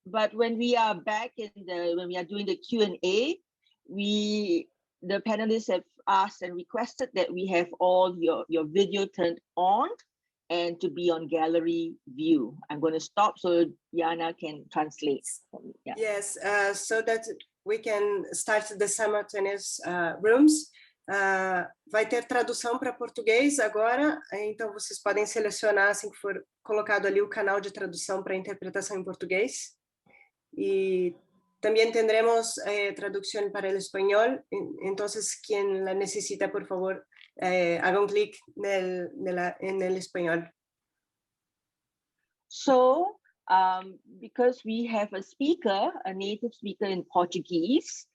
but when we are back when we are doing the Q&A, the panelists have asked and requested that we have all your video turned on and to be on gallery view. I'm going to stop so Yana can translate for me. Yeah. Yes, so that we can start the simultaneous rooms. Vai ter tradução para português agora, então vocês podem selecionar assim que for colocado ali o canal de tradução para interpretação em português. Y también tendremos traducción para el español, entonces quien la necesita, por favor, haga un clic en el español. So, because we have a speaker, a native speaker in Portuguese,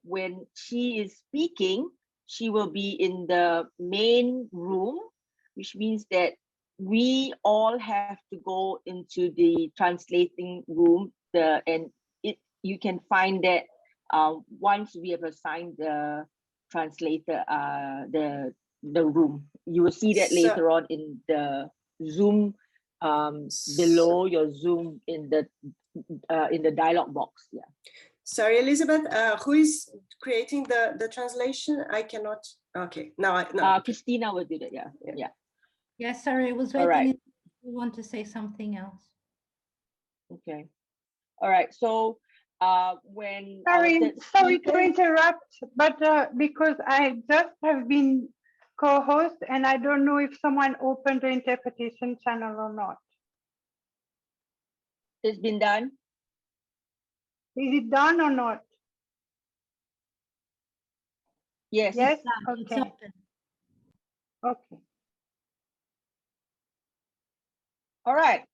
when she is speaking, she will be in the main room, which means that we all have to go into the translating room. You can find that once we have assigned the translator the room. You will see that later on in the Zoom below your Zoom in the dialog box. Yeah. Sorry, Elizabeth. Who is creating the translation? I cannot. Okay, now no. Christina will do that. Yeah, yeah. Yeah, sorry, I was waiting. Right. If you want to say something else. Okay. All right. So when sorry to interrupt, but because I just have been co-host and I don't know if someone opened the interpretation channel or not. It's been done. Is it done or not? Yes. Yes. It's Okay. open. Okay. All right.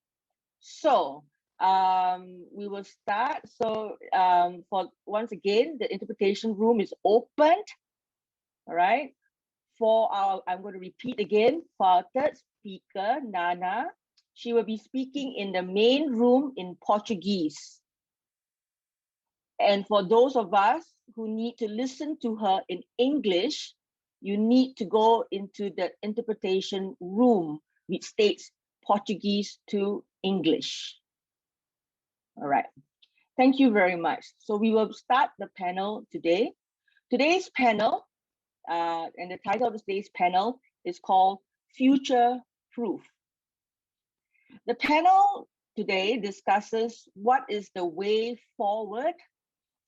So we will start. So for once again, the interpretation room is opened. All right. I'm going to repeat again, for our third speaker, Nana, she will be speaking in the main room in Portuguese. And for those of us who need to listen to her in English, you need to go into the interpretation room, which states Portuguese to English. All right. Thank you very much. So we will start the panel today. Today's panel, and the title of today's panel is called Future Proof. The panel today discusses what is the way forward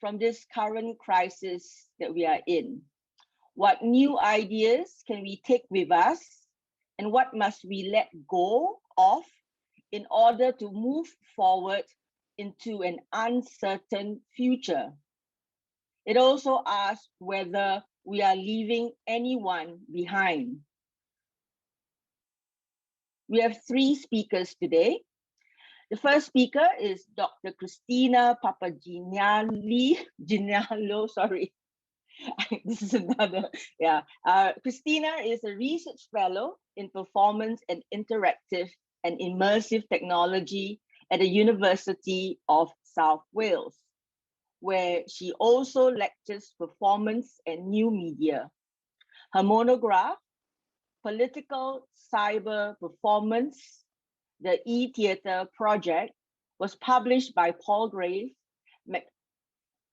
from this current crisis that we are in. What new ideas can we take with us, and what must we let go of in order to move forward into an uncertain future? It also asks whether we are leaving anyone behind. We have three speakers today. The first speaker is Dr. Christina Papagiannouli. Sorry. This is another, yeah. Christina is a research fellow in performance and interactive and immersive technology at the University of South Wales, where she also lectures performance and new media. Her monograph, Political Cyberformance, the Etheatre Project, was published by Palgrave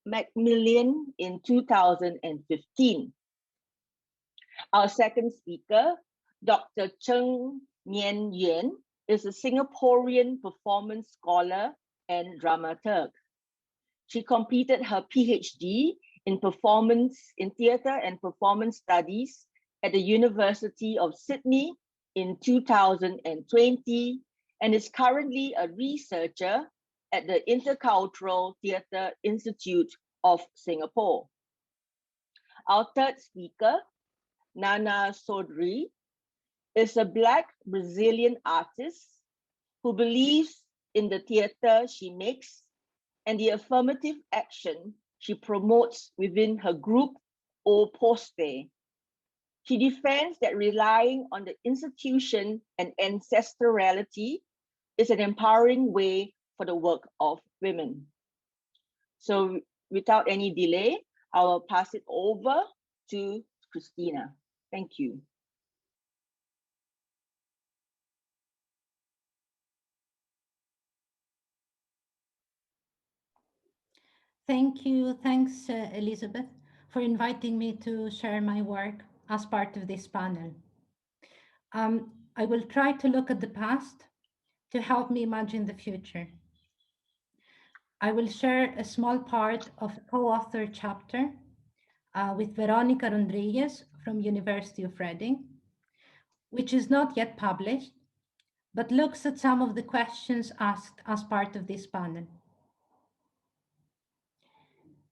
Macmillan in 2015. Our second speaker, Dr. Cheng Nien Yuan, is a Singaporean performance scholar and dramaturg. She completed her PhD in theatre and performance studies at the University of Sydney in 2020 and is currently a researcher at the Intercultural Theatre Institute of Singapore. Our third speaker, Naná Sodré, is a Black Brazilian artist who believes in the theatre she makes and the affirmative action she promotes within her group O Poste. She defends that relying on the institution and ancestrality is an empowering way for the work of women. So without any delay, I will pass it over to Christina. Thank you. Thank you. Thanks, Elizabeth, for inviting me to share my work as part of this panel. I will try to look at the past to help me imagine the future. I will share a small part of a co-author chapter with Veronica Rodriguez from University of Reading, which is not yet published, but looks at some of the questions asked as part of this panel.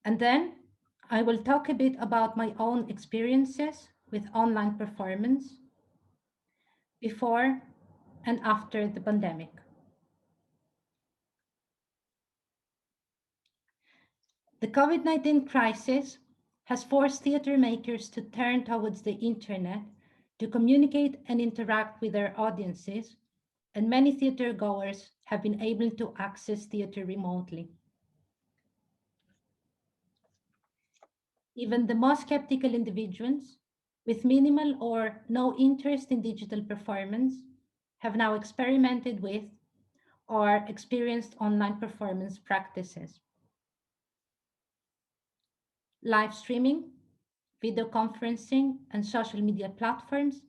And then I will talk a bit about my own experiences with online performance before and after the pandemic. The COVID-19 crisis has forced theatre makers to turn towards the internet to communicate and interact with their audiences, and many theatre goers have been able to access theatre remotely. Even the most skeptical individuals with minimal or no interest in digital performance have now experimented with or experienced online performance practices. Live streaming, video conferencing, and social media platforms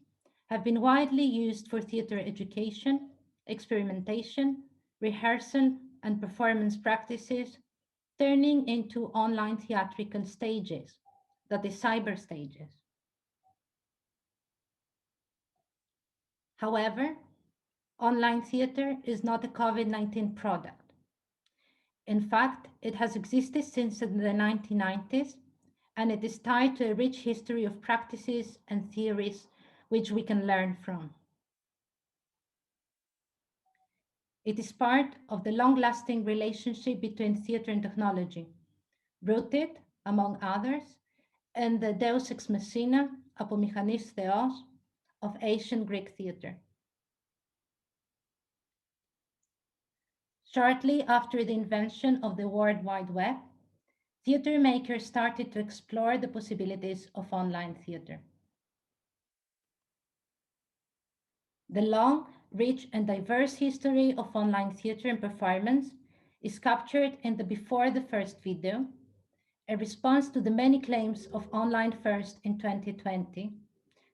have been widely used for theatre education, experimentation, rehearsal, and performance practices, turning into online theatrical stages, that is, cyber stages. However, online theatre is not a COVID-19 product. In fact, it has existed since the 1990s, and it is tied to a rich history of practices and theories which we can learn from. It is part of the long-lasting relationship between theatre and technology, rooted, among others, in the Deus ex machina, apomichanist theos, of ancient Greek theatre. Shortly after the invention of the World Wide Web, theatre makers started to explore the possibilities of online theatre. The long, rich, and diverse history of online theatre and performance is captured in the Before the First video, a response to the many claims of online first in 2020,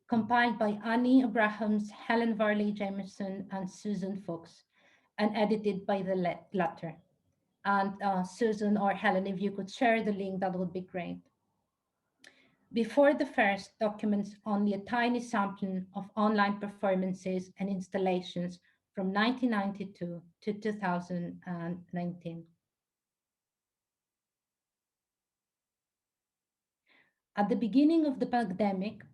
compiled by Annie Abrahams, Helen Varley Jameson, and Susan Fuchs, and edited by the latter. And Susan or Helen, if you could share the link, that would be great. Before the First documents only a tiny sample of online performances and installations from 1992 to 2019. At the beginning of the pandemic,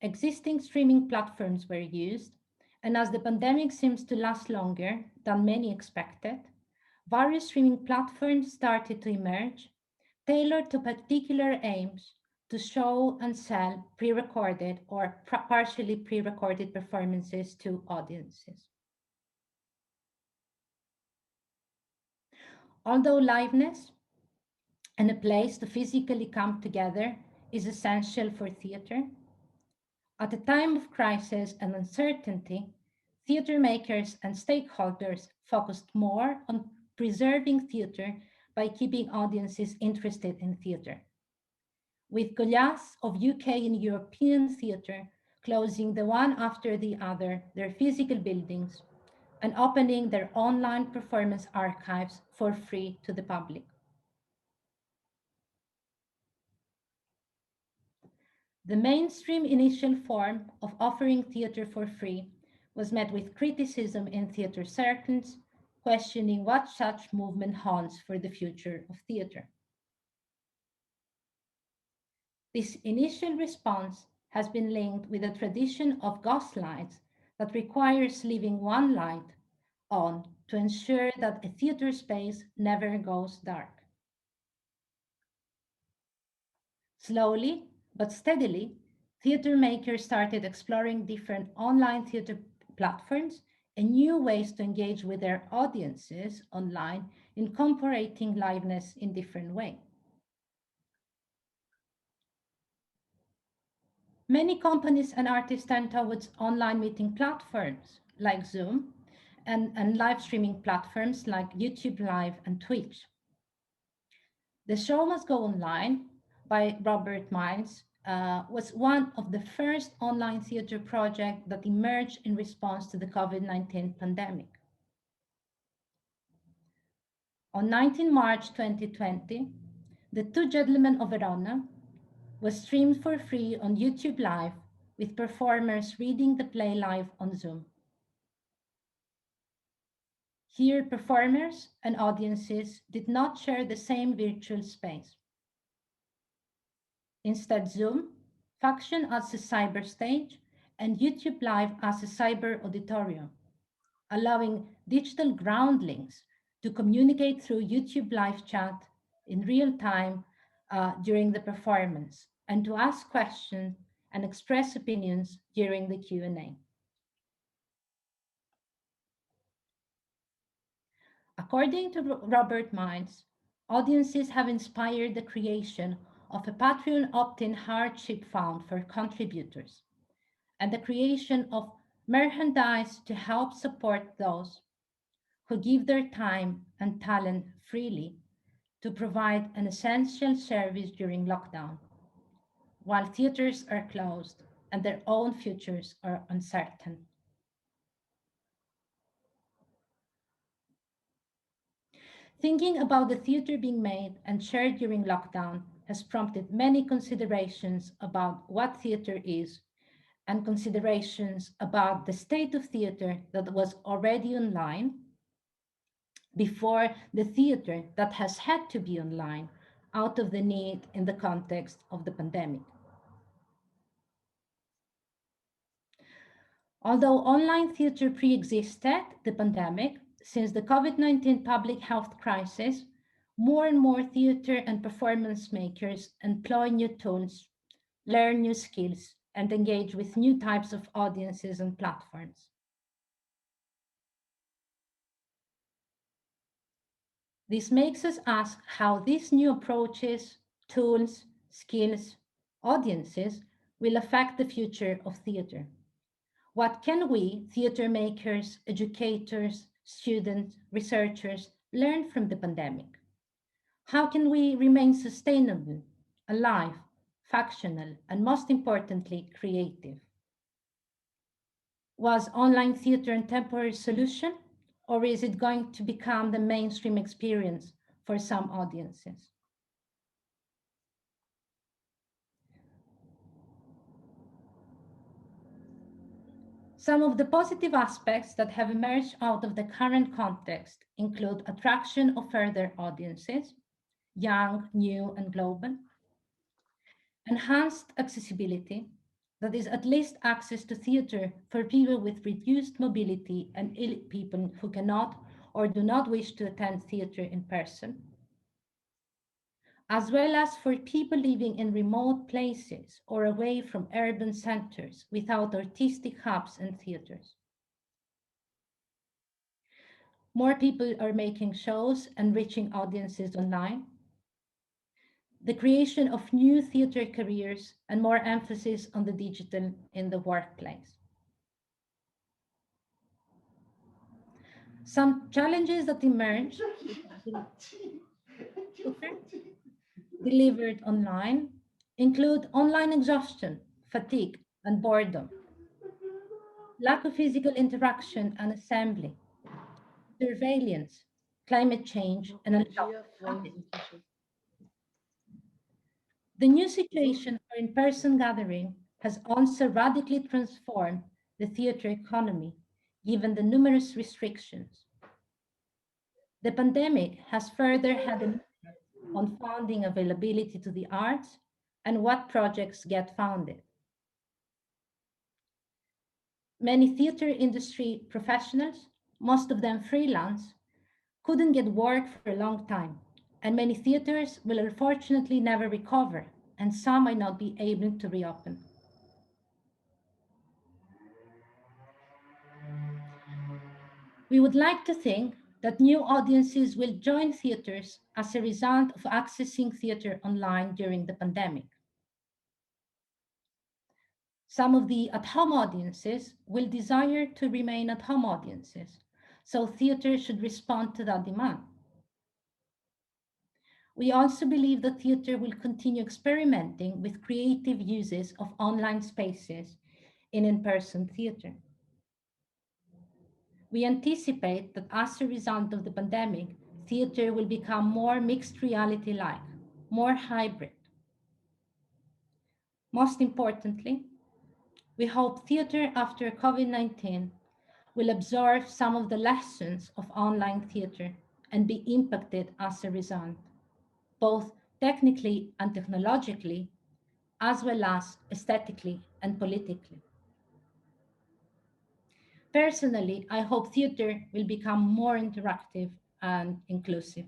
existing streaming platforms were used, and as the pandemic seems to last longer than many expected, various streaming platforms started to emerge, tailored to particular aims to show and sell pre-recorded or partially pre-recorded performances to audiences. Although liveness and a place to physically come together is essential for theatre, at a time of crisis and uncertainty, theatre makers and stakeholders focused more on preserving theatre by keeping audiences interested in theatre, with goliaths of UK and European theatre closing the one after the other their physical buildings and opening their online performance archives for free to the public. The mainstream initial form of offering theatre for free was met with criticism in theatre circles, questioning what such movement holds for the future of theatre. This initial response has been linked with a tradition of ghost lights that requires leaving one light on to ensure that a theatre space never goes dark. Slowly but steadily, theatre makers started exploring different online theatre platforms and new ways to engage with their audiences online, incorporating liveness in different ways. Many companies and artists tend towards online meeting platforms like Zoom and live streaming platforms like YouTube Live and Twitch. The Show Must Go Online by Robert Miles was one of the first online theater projects that emerged in response to the COVID-19 pandemic. On 19 March 2020, The Two Gentlemen of Verona was streamed for free on YouTube Live, with performers reading the play live on Zoom. Here, performers and audiences did not share the same virtual space. Instead, Zoom functioned as a cyber stage and YouTube Live as a cyber auditorium, allowing digital groundlings to communicate through YouTube Live chat in real time during the performance, and to ask questions and express opinions during the Q&A. According to Robert Miles, audiences have inspired the creation of a Patreon opt-in hardship fund for contributors, and the creation of merchandise to help support those who give their time and talent freely to provide an essential service during lockdown, while theaters are closed and their own futures are uncertain. Thinking about the theater being made and shared during lockdown has prompted many considerations about what theater is, and considerations about the state of theater that was already online before the theater that has had to be online out of the need in the context of the pandemic. Although online theater pre-existed the pandemic, since the COVID-19 public health crisis, more and more theater and performance makers employ new tools, learn new skills, and engage with new types of audiences and platforms. This makes us ask how these new approaches, tools, skills, audiences will affect the future of theater. What can we, theater makers, educators, students, researchers, learn from the pandemic? How can we remain sustainable, alive, functional, and most importantly, creative? Was online theater a temporary solution, or is it going to become the mainstream experience for some audiences? Some of the positive aspects that have emerged out of the current context include attraction of further audiences, young, new, and global, enhanced accessibility, that is at least access to theater for people with reduced mobility and ill people who cannot or do not wish to attend theater in person, as well as for people living in remote places or away from urban centers without artistic hubs and theaters. More people are making shows and reaching audiences online. The creation of new theater careers and more emphasis on the digital in the workplace. Some challenges that emerge delivered online include online exhaustion, fatigue, and boredom, lack of physical interaction and assembly, surveillance, climate change, and a The new situation for in-person gathering has also radically transformed the theater economy, given the numerous restrictions. The pandemic has further had an impact on funding availability to the arts and what projects get funded. Many theater industry professionals, most of them freelance, couldn't get work for a long time, and many theaters will unfortunately never recover, and some might not be able to reopen. We would like to think that new audiences will join theaters as a result of accessing theater online during the pandemic. Some of the at-home audiences will desire to remain at-home audiences, so theater should respond to that demand. We also believe that theatre will continue experimenting with creative uses of online spaces in in-person theatre. We anticipate that as a result of the pandemic, theatre will become more mixed reality-like, more hybrid. Most importantly, we hope theatre after COVID-19 will absorb some of the lessons of online theatre and be impacted as a result, both technically and technologically, as well as aesthetically and politically. Personally, I hope theatre will become more interactive and inclusive.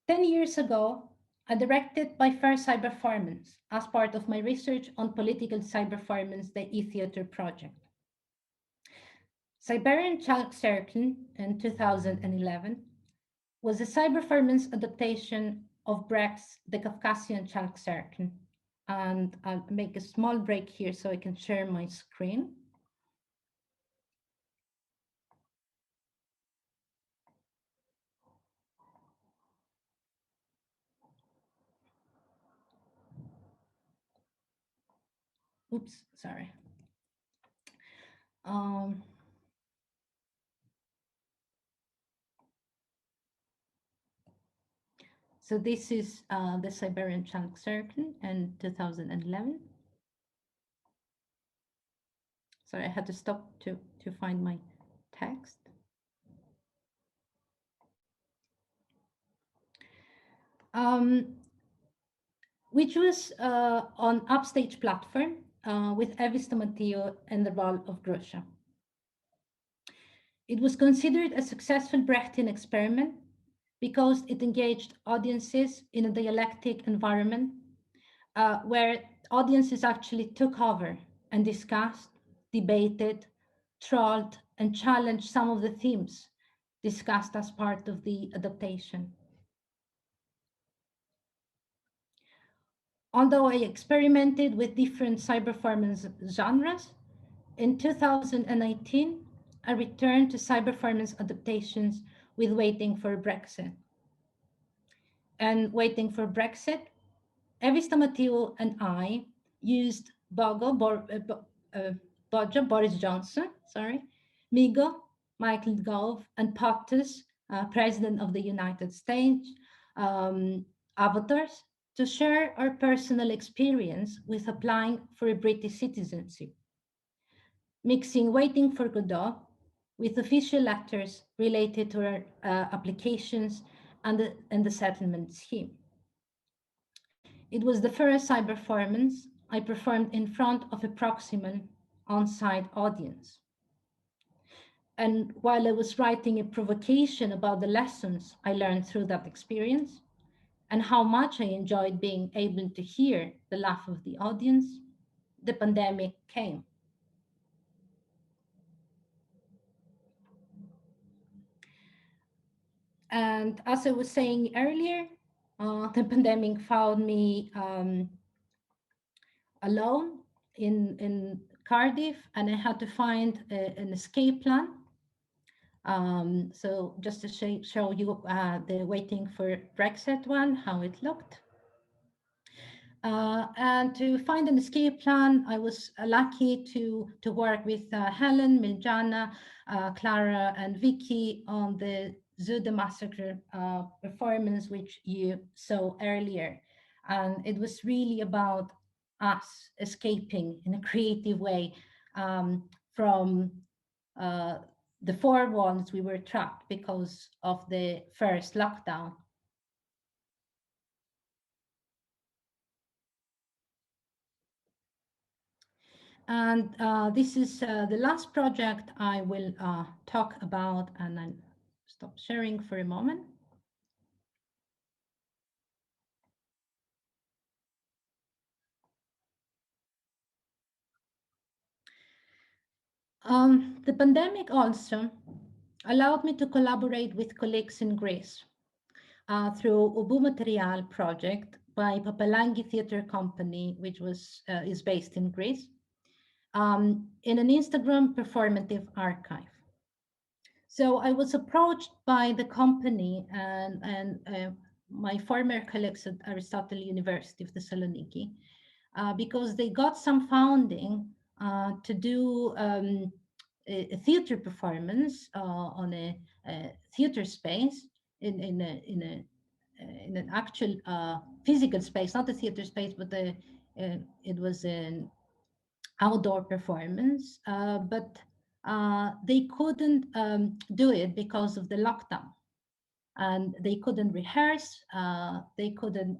10 years ago, I directed my first cyberperformance as part of my research on political cyberperformance, the Etheatre Project. Siberian Child Circle in 2011 was a cyberperformance adaptation of Brecht's The Kafkasian Child Circle. And I'll make a small break here so I can share my screen. Oops, sorry. So this is the Siberian Child Circle in 2011. Sorry, I had to stop to find my text. Which was on Upstage platform with Evis Tomatio and the role of Grusha. It was considered a successful Brechtian experiment because it engaged audiences in a dialectic environment where audiences actually took over and discussed, debated, trolled, and challenged some of the themes discussed as part of the adaptation. Although I experimented with different cyberperformance genres, in 2019, I returned to cyberperformance adaptations with Waiting for Brexit. And Waiting for Brexit, Evis Tomatio and I used Bojo, Boris Johnson, Migo, Michael Gove, and POTUS, President of the United States, avatars, to share our personal experience with applying for a British citizenship, mixing Waiting for Godot with official letters related to our applications and the settlement scheme. It was the first cyberperformance I performed in front of a proximal on-site audience. And while I was writing a provocation about the lessons I learned through that experience and how much I enjoyed being able to hear the laugh of the audience, the pandemic came. And as I was saying earlier, the pandemic found me alone in Cardiff, and I had to find an escape plan. So just to show you the Waiting for Brexit one, how it looked. And to find an escape plan, I was lucky to work with Helen, Miljana, Clara, and Vicky on the Zoo the Massacre performance, which you saw earlier. And it was really about us escaping in a creative way from the 4 walls we were trapped because of the first lockdown. And this is the last project I will talk about, and I'll stop sharing for a moment. The pandemic also allowed me to collaborate with colleagues in Greece through Ubu Material project by Papalangi Theatre Company, which is based in Greece, in an Instagram performative archive. So I was approached by the company and my former colleagues at Aristotle University of Thessaloniki because they got some funding to do a theater performance on a theater space in an actual physical space, not a theater space, but it was an outdoor performance. But they couldn't do it because of the lockdown, and they couldn't rehearse, they couldn't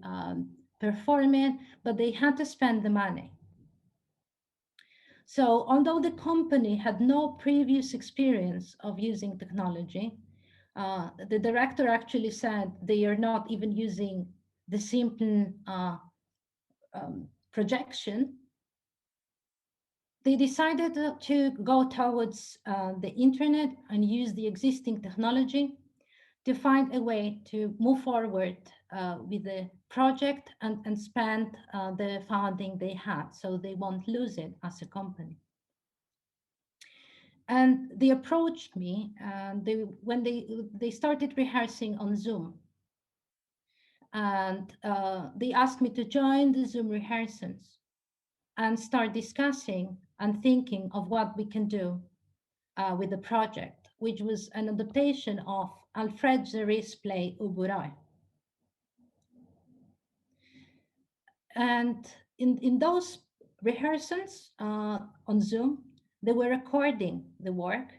perform it, but they had to spend the money. So although the company had no previous experience of using technology, the director actually said they are not even using the simple projection. They decided to go towards the internet and use the existing technology to find a way to move forward with the project and spend the funding they had so they won't lose it as a company. And they approached me and when they started rehearsing on Zoom. And they asked me to join the Zoom rehearsals and start discussing and thinking of what we can do with the project, which was an adaptation of Alfred Jarry's play Uburai. And in those rehearsals on Zoom, they were recording the work,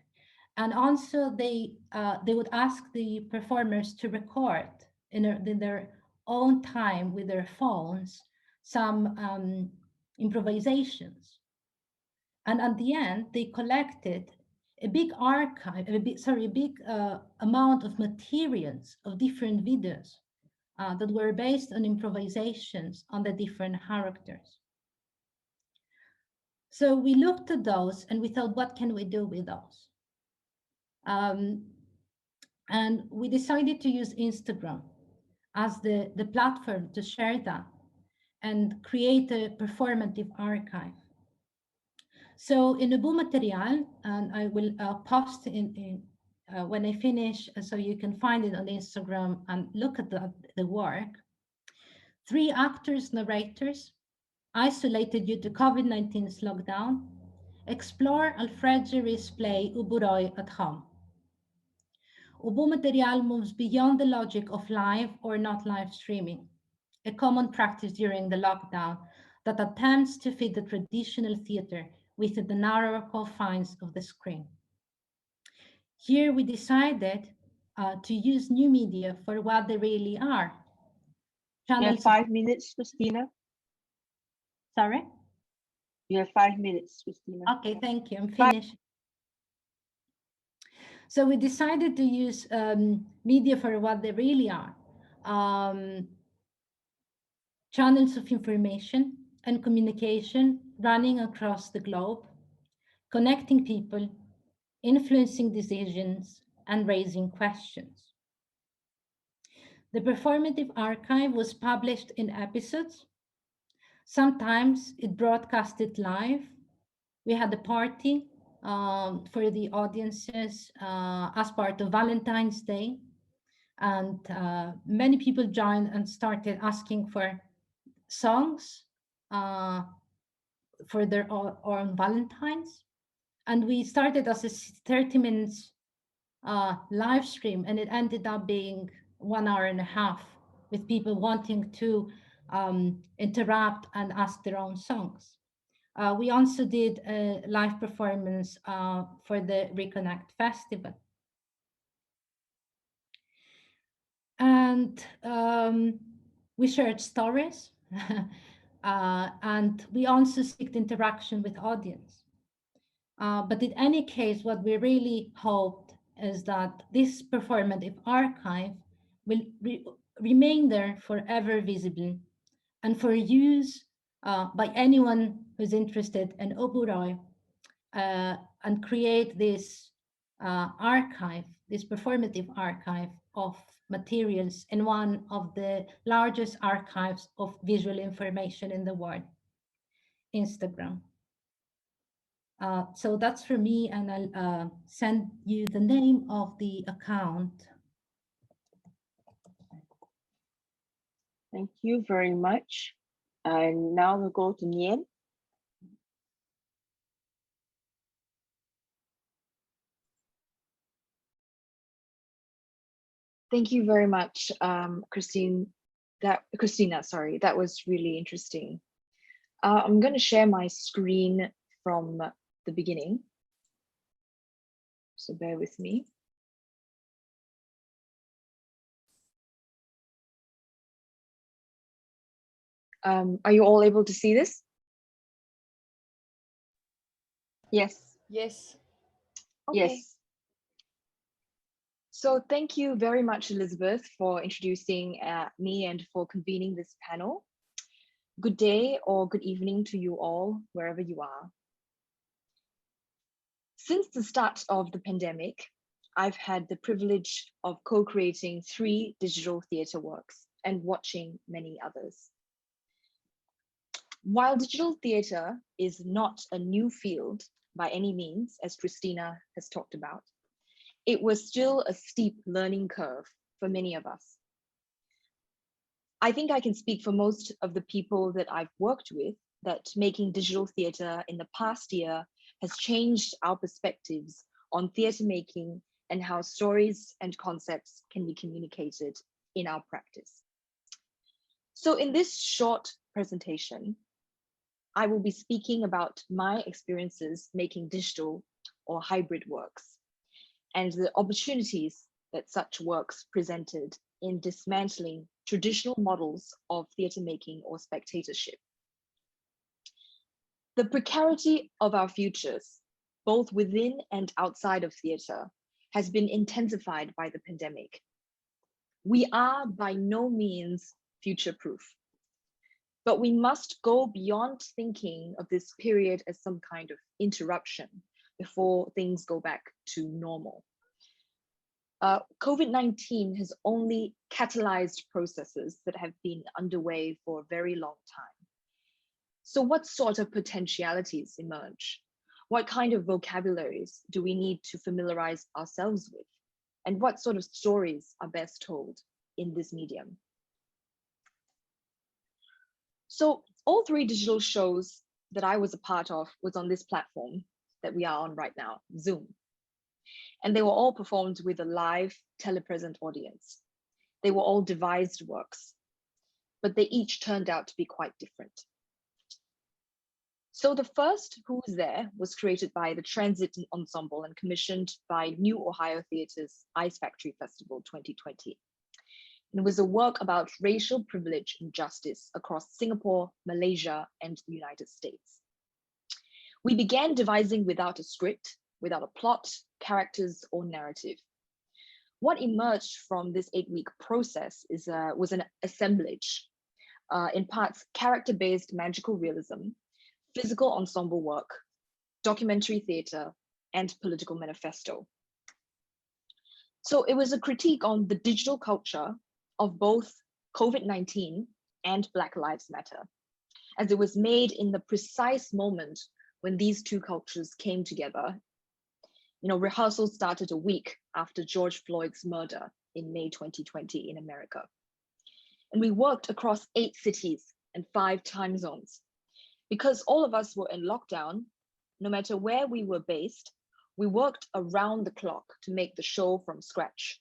and also they would ask the performers to record in their own time with their phones some improvisations. And at the end, they collected a big archive, a big amount of materials of different videos that were based on improvisations on the different characters. So we looked at those and we thought, what can we do with those? And we decided to use Instagram as the platform to share that and create a performative archive. So in Ubu Material, and I will post when I finish, so you can find it on Instagram and look at the work. 3 actors, narrators, isolated due to COVID-19's lockdown, explore Alfred Jarry's play Uburoy at home. Ubu Material moves beyond the logic of live or not live streaming, a common practice during the lockdown that attempts to fit the traditional theater within the narrower confines of the screen. Here we decided to use new media for what they really are. You have 5 minutes, Christina. Sorry? You have 5 minutes, Christina. Okay, thank you. I'm finished. So we decided to use media for what they really are. Channels of information and communication running across the globe, connecting people, influencing decisions, and raising questions. The performative archive was published in episodes. Sometimes it broadcasted live. We had a party for the audiences as part of Valentine's Day. And many people joined and started asking for songs for their own Valentines. And we started as a 30 minutes live stream, and it ended up being 1 hour and a half with people wanting to interrupt and ask their own songs. We also did a live performance for the Reconnect Festival. And we shared stories and we also seeked interaction with audience. But in any case, what we really hoped is that this performative archive will remain there forever visible and for use by anyone who's interested in Uburoy and create this archive, this performative archive of materials in one of the largest archives of visual information in the world, Instagram. So that's for me, and I'll send you the name of the account. Thank you very much. And now we'll go to Nien. Thank you very much, Christina, sorry, that was really interesting. I'm going to share my screen from the beginning, so bear with me. Are you all able to see this? Yes. Yes. Okay. Yes. So thank you very much, Elizabeth, for introducing me and for convening this panel. Good day or good evening to you all, wherever you are. Since the start of the pandemic, I've had the privilege of co-creating 3 digital theatre works and watching many others. While digital theatre is not a new field by any means, as Christina has talked about, it was still a steep learning curve for many of us. I think I can speak for most of the people that I've worked with that making digital theatre in the past year has changed our perspectives on theatre making and how stories and concepts can be communicated in our practice. So in this short presentation, I will be speaking about my experiences making digital or hybrid works and the opportunities that such works presented in dismantling traditional models of theatre making or spectatorship. The precarity of our futures, both within and outside of theatre, has been intensified by the pandemic. We are by no means future-proof, but we must go beyond thinking of this period as some kind of interruption before things go back to normal. COVID-19 has only catalyzed processes that have been underway for a very long time. So what sort of potentialities emerge? What kind of vocabularies do we need to familiarize ourselves with? And what sort of stories are best told in this medium? So all 3 digital shows that I was a part of was on this platform that we are on right now, Zoom. And they were all performed with a live telepresent audience. They were all devised works, but they each turned out to be quite different. So the first, Who's There, was created by the Transit Ensemble and commissioned by New Ohio Theatre's Ice Factory Festival 2020. And it was a work about racial privilege and justice across Singapore, Malaysia, and the United States. We began devising without a script, without a plot, characters, or narrative. What emerged from this 8-week process was an assemblage, in parts character-based magical realism, physical ensemble work, documentary theatre, and political manifesto. So it was a critique on the digital culture of both COVID-19 and Black Lives Matter, as it was made in the precise moment when these 2 cultures came together. You know, rehearsals started a week after George Floyd's murder in May 2020 in America. And we worked across 8 cities and 5 time zones. Because all of us were in lockdown, no matter where we were based, we worked around the clock to make the show from scratch,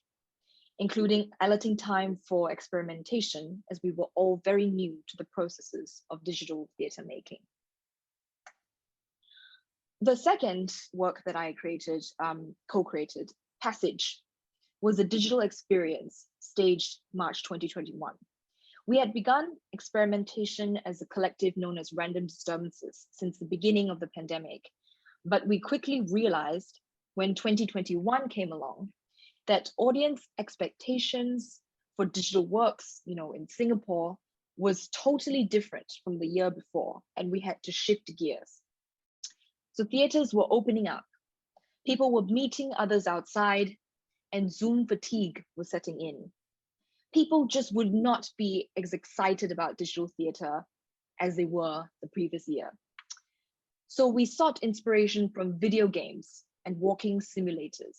including allocating time for experimentation, as we were all very new to the processes of digital theatre making. The second work that I created, co-created, Passage, was a digital experience staged March 2021. We had begun experimentation as a collective known as Random Disturbances since the beginning of the pandemic, but we quickly realized when 2021 came along that audience expectations for digital works, you know, in Singapore was totally different from the year before, and we had to shift gears. So theaters were opening up, people were meeting others outside, and Zoom fatigue was setting in. People just would not be as excited about digital theatre as they were the previous year. So we sought inspiration from video games and walking simulators.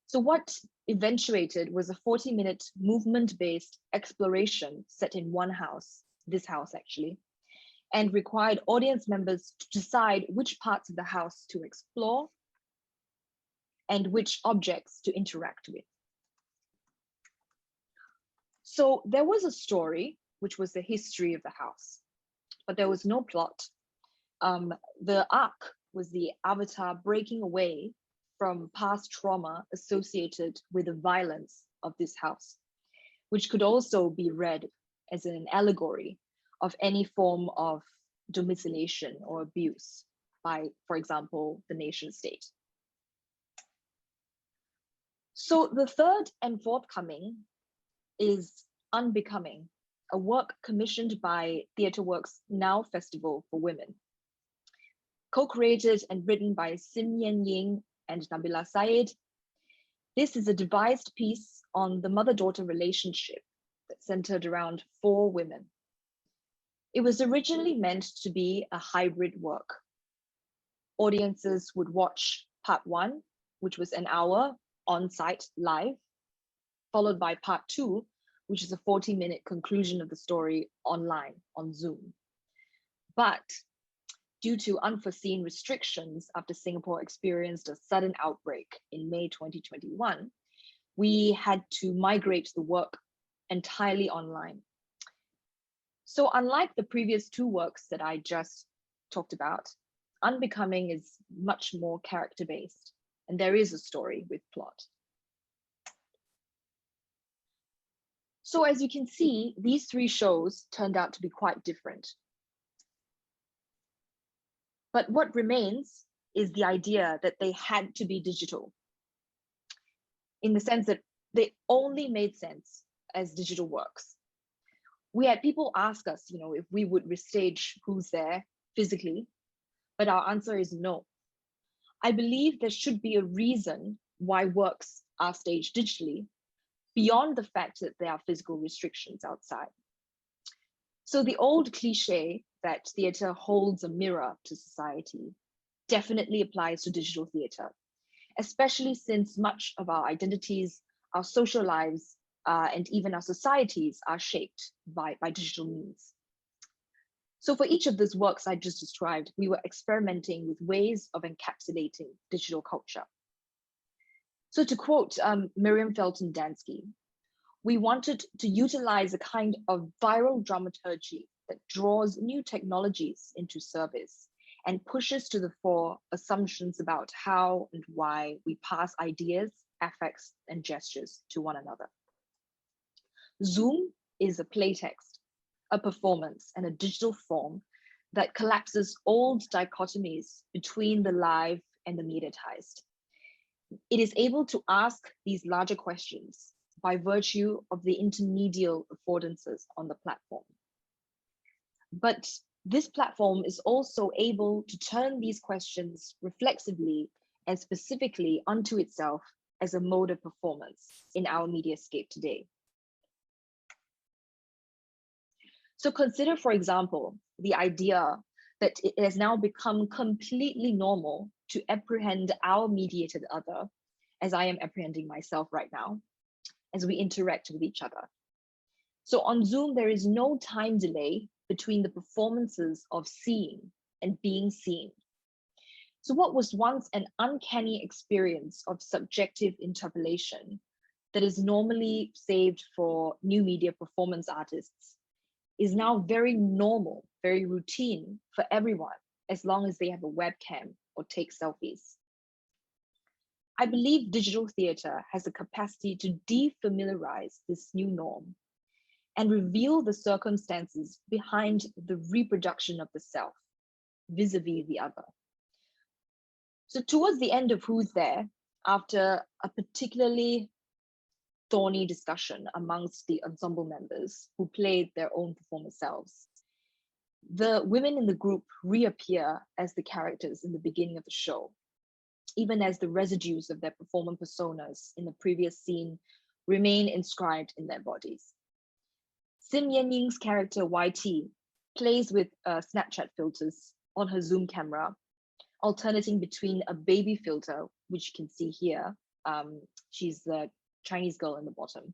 So what eventuated was a 40-minute movement-based exploration set in one house, this house actually, and required audience members to decide which parts of the house to explore and which objects to interact with. So there was a story, which was the history of the house, but there was no plot. The arc was the avatar breaking away from past trauma associated with the violence of this house, which could also be read as an allegory of any form of domiciliation or abuse by, for example, the nation state. So the third and forthcoming is Unbecoming, a work commissioned by Theatre Works Now Festival for Women. Co-created and written by Cheng Nien Yuan and Nabila Said, this is a devised piece on the mother-daughter relationship that centered around 4 women. It was originally meant to be a hybrid work. Audiences would watch part 1, which was an hour on-site live, followed by part 2, which is a 40-minute conclusion of the story online on Zoom. But due to unforeseen restrictions after Singapore experienced a sudden outbreak in May 2021, we had to migrate the work entirely online. So unlike the previous 2 works that I just talked about, Unbecoming is much more character-based, and there is a story with plot. So as you can see, these 3 shows turned out to be quite different. But what remains is the idea that they had to be digital, in the sense that they only made sense as digital works. We had people ask us, if we would restage Who's There physically, but our answer is no. I believe there should be a reason why works are staged digitally, beyond the fact that there are physical restrictions outside. So the old cliche that theatre holds a mirror to society definitely applies to digital theatre, especially since much of our identities, our social lives, and even our societies are shaped by digital means. So for each of these works I just described, we were experimenting with ways of encapsulating digital culture. So to quote Miriam Felton Dansky, we wanted to utilize a kind of viral dramaturgy that draws new technologies into service and pushes to the fore assumptions about how and why we pass ideas, affects, and gestures to one another. Zoom is a playtext, a performance, and a digital form that collapses old dichotomies between the live and the mediatized. It is able to ask these larger questions by virtue of the intermedial affordances on the platform. But this platform is also able to turn these questions reflexively and specifically onto itself as a mode of performance in our mediascape today. So consider, for example, the idea that it has now become completely normal to apprehend our mediated other, as I am apprehending myself right now, as we interact with each other. So on Zoom, there is no time delay between the performances of seeing and being seen. So what was once an uncanny experience of subjective interpolation that is normally saved for new media performance artists is now very normal, very routine for everyone, as long as they have a webcam or take selfies. I believe digital theatre has the capacity to defamiliarize this new norm and reveal the circumstances behind the reproduction of the self, vis-a-vis the other. So towards the end of Who's There, after a particularly thorny discussion amongst the ensemble members who played their own performer selves, the women in the group reappear as the characters in the beginning of the show, even as the residues of their performer personas in the previous scene remain inscribed in their bodies. Cheng Nien Yuan's character YT plays with Snapchat filters on her Zoom camera, alternating between a baby filter, which you can see here. She's the Chinese girl in the bottom,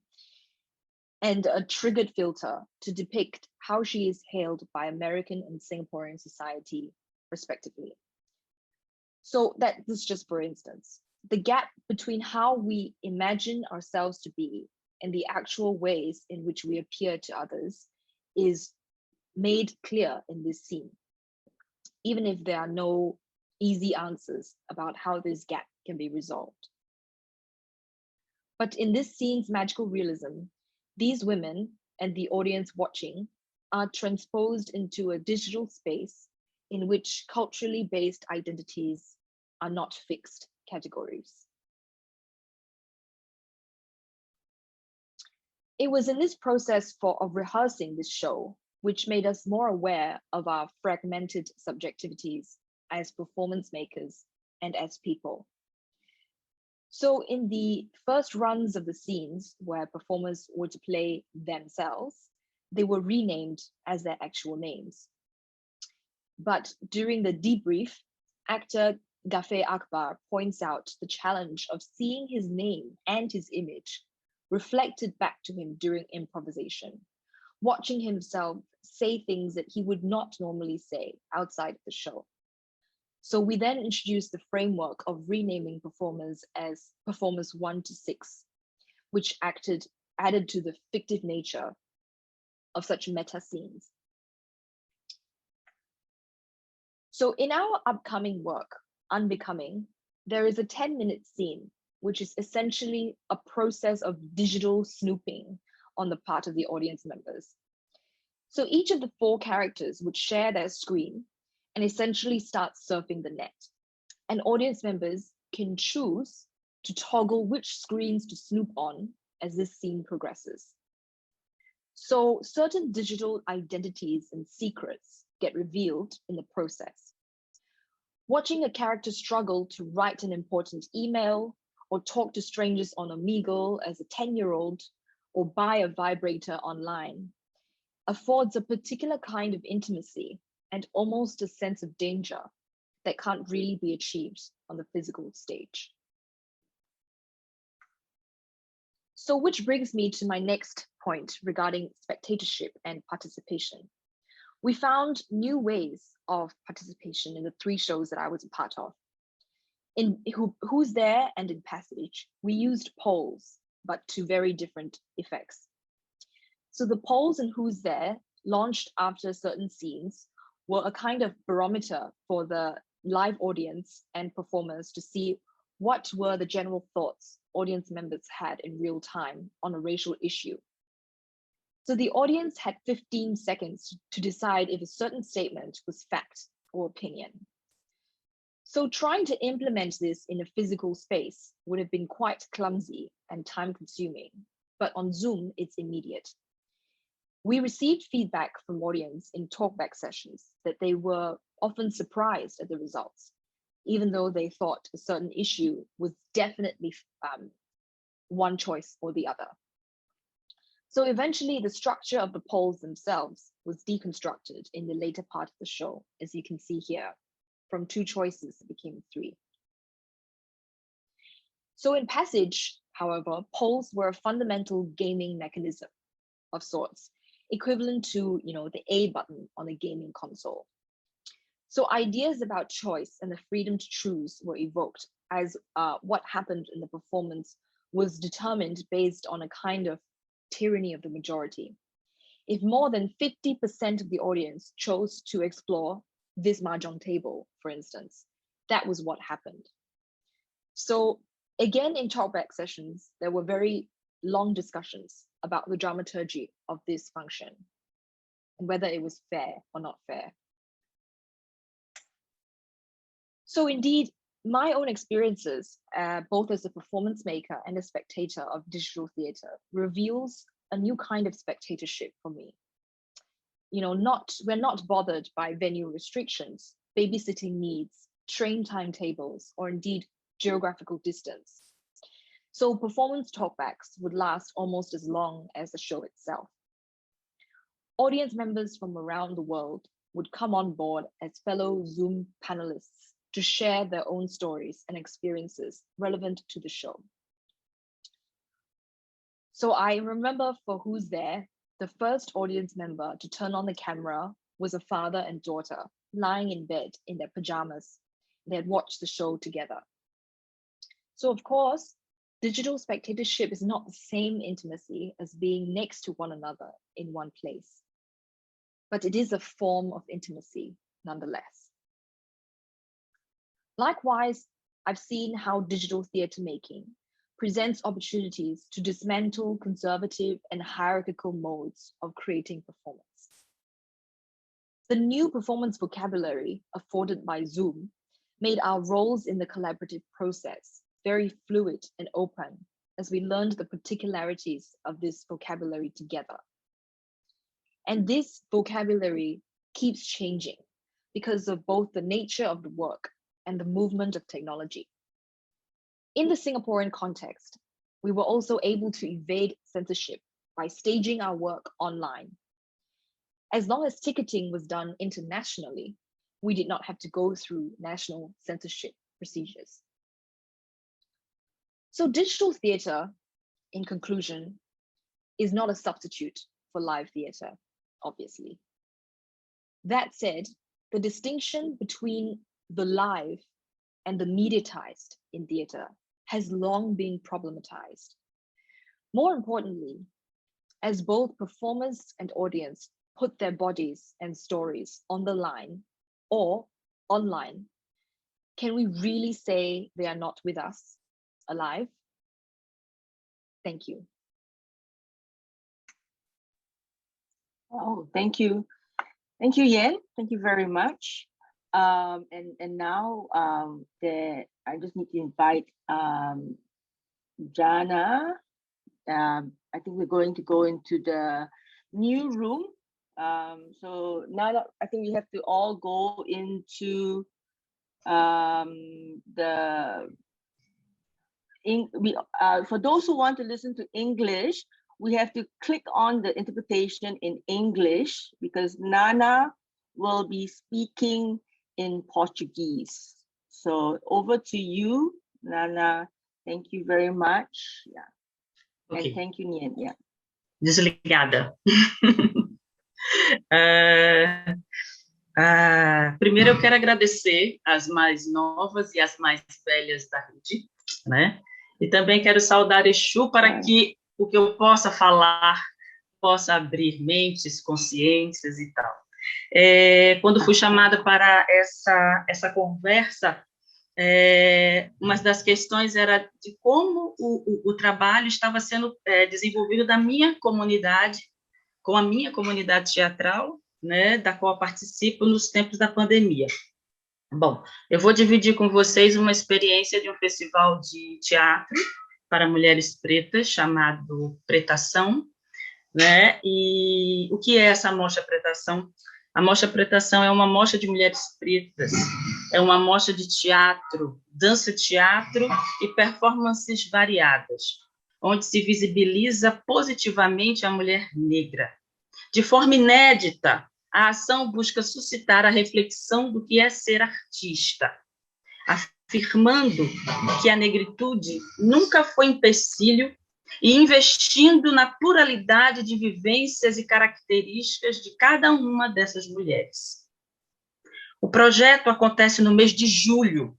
and a triggered filter to depict how she is hailed by American and Singaporean society, respectively. So this is just for instance. The gap between how we imagine ourselves to be and the actual ways in which we appear to others is made clear in this scene, even if there are no easy answers about how this gap can be resolved. But in this scene's magical realism, these women and the audience watching are transposed into a digital space in which culturally based identities are not fixed categories. It was in this process of rehearsing this show which made us more aware of our fragmented subjectivities as performance makers and as people. So in the first runs of the scenes where performers were to play themselves, they were renamed as their actual names. But during the debrief, actor Ghaffé Akbar points out the challenge of seeing his name and his image reflected back to him during improvisation, watching himself say things that he would not normally say outside of the show. So we then introduced the framework of renaming performers as performers 1 to 6, which added to the fictive nature of such meta scenes. So in our upcoming work, Unbecoming, there is a 10-minute scene, which is essentially a process of digital snooping on the part of the audience members. So each of the 4 characters would share their screen and essentially start surfing the net. And audience members can choose to toggle which screens to snoop on as this scene progresses. So certain digital identities and secrets get revealed in the process. Watching a character struggle to write an important email or talk to strangers on Omegle as a 10-year-old or buy a vibrator online affords a particular kind of intimacy and almost a sense of danger that can't really be achieved on the physical stage. So which brings me to my next point regarding spectatorship and participation. We found new ways of participation in the 3 shows that I was a part of. In Who's There and in Passage, we used polls, but to very different effects. So the polls in Who's There, launched after certain scenes, were a kind of barometer for the live audience and performers to see what were the general thoughts audience members had in real time on a racial issue. So the audience had 15 seconds to decide if a certain statement was fact or opinion. So trying to implement this in a physical space would have been quite clumsy and time-consuming, but on Zoom, it's immediate. We received feedback from audience in talkback sessions that they were often surprised at the results, even though they thought a certain issue was definitely one choice or the other. So eventually the structure of the polls themselves was deconstructed in the later part of the show, as you can see here. From 2 choices, it became 3. So in Passage, however, polls were a fundamental gaming mechanism of sorts, equivalent to the A button on a gaming console. So ideas about choice and the freedom to choose were evoked as what happened in the performance was determined based on a kind of tyranny of the majority. If more than 50% of the audience chose to explore this mahjong table, for instance, that was what happened. So again, in talkback sessions, there were very long discussions about the dramaturgy of this function and whether it was fair or not fair. So indeed, my own experiences, both as a performance maker and a spectator of digital theatre, reveals a new kind of spectatorship for me. We're not bothered by venue restrictions, babysitting needs, train timetables, or indeed geographical distance. So performance talkbacks would last almost as long as the show itself. Audience members from around the world would come on board as fellow Zoom panelists to share their own stories and experiences relevant to the show. So I remember for Who's There, the first audience member to turn on the camera was a father and daughter lying in bed in their pajamas. They had watched the show together. So of course, digital spectatorship is not the same intimacy as being next to one another in one place, but it is a form of intimacy nonetheless. Likewise, I've seen how digital theatre making presents opportunities to dismantle conservative and hierarchical modes of creating performance. The new performance vocabulary afforded by Zoom made our roles in the collaborative process very fluid and open as we learned the particularities of this vocabulary together. And this vocabulary keeps changing because of both the nature of the work and the movement of technology. In the Singaporean context, we were also able to evade censorship by staging our work online. As long as ticketing was done internationally, we did not have to go through national censorship procedures. So digital theatre, in conclusion, is not a substitute for live theatre, obviously. That said, the distinction between the live and the mediatized in theatre has long been problematized. More importantly, as both performers and audience put their bodies and stories on the line or online, can we really say they are not with us, alive? Thank you. Oh, thank you. Thank you, Yen. Thank you very much. And now I just need to invite Jana. I think we're going to go into the new room. So now that I think we have to all go into for those who want to listen to English, we have to click on the interpretation in English because Nana will be speaking in Portuguese. So over to you, Nana. Thank you very much. Yeah. Okay. And thank you, Nien. Yeah. Desligada. Primeiro eu quero agradecer as mais novas e as mais velhas da rede, né? E também quero saudar Exu para que o que eu possa falar possa abrir mentes, consciências e tal. Quando fui chamada para essa conversa, uma das questões era de como o trabalho estava sendo desenvolvido da minha comunidade, com a minha comunidade teatral, né, da qual participo nos tempos da pandemia. Bom, eu vou dividir com vocês uma experiência de um festival de teatro para mulheres pretas, chamado Pretação, né? E o que é essa mostra Pretação? A mostra Pretação é uma mostra de mulheres pretas, é uma mostra de teatro, dança-teatro e performances variadas, onde se visibiliza positivamente a mulher negra. De forma inédita, a ação busca suscitar a reflexão do que é ser artista, afirmando que a negritude nunca foi empecilho e investindo na pluralidade de vivências e características de cada uma dessas mulheres. O projeto acontece no mês de julho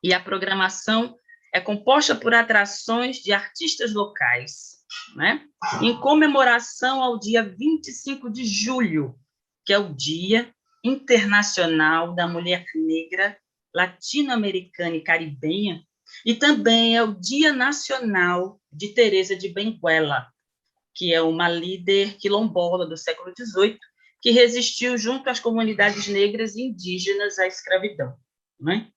e a programação é composta por atrações de artistas locais, né? Em comemoração ao dia 25 de julho, que é o Dia Internacional da Mulher Negra, Latino-Americana e Caribenha, e também é o Dia Nacional de Teresa de Benguela, que é uma líder quilombola do século XVIII, que resistiu junto às comunidades negras e indígenas à escravidão, né?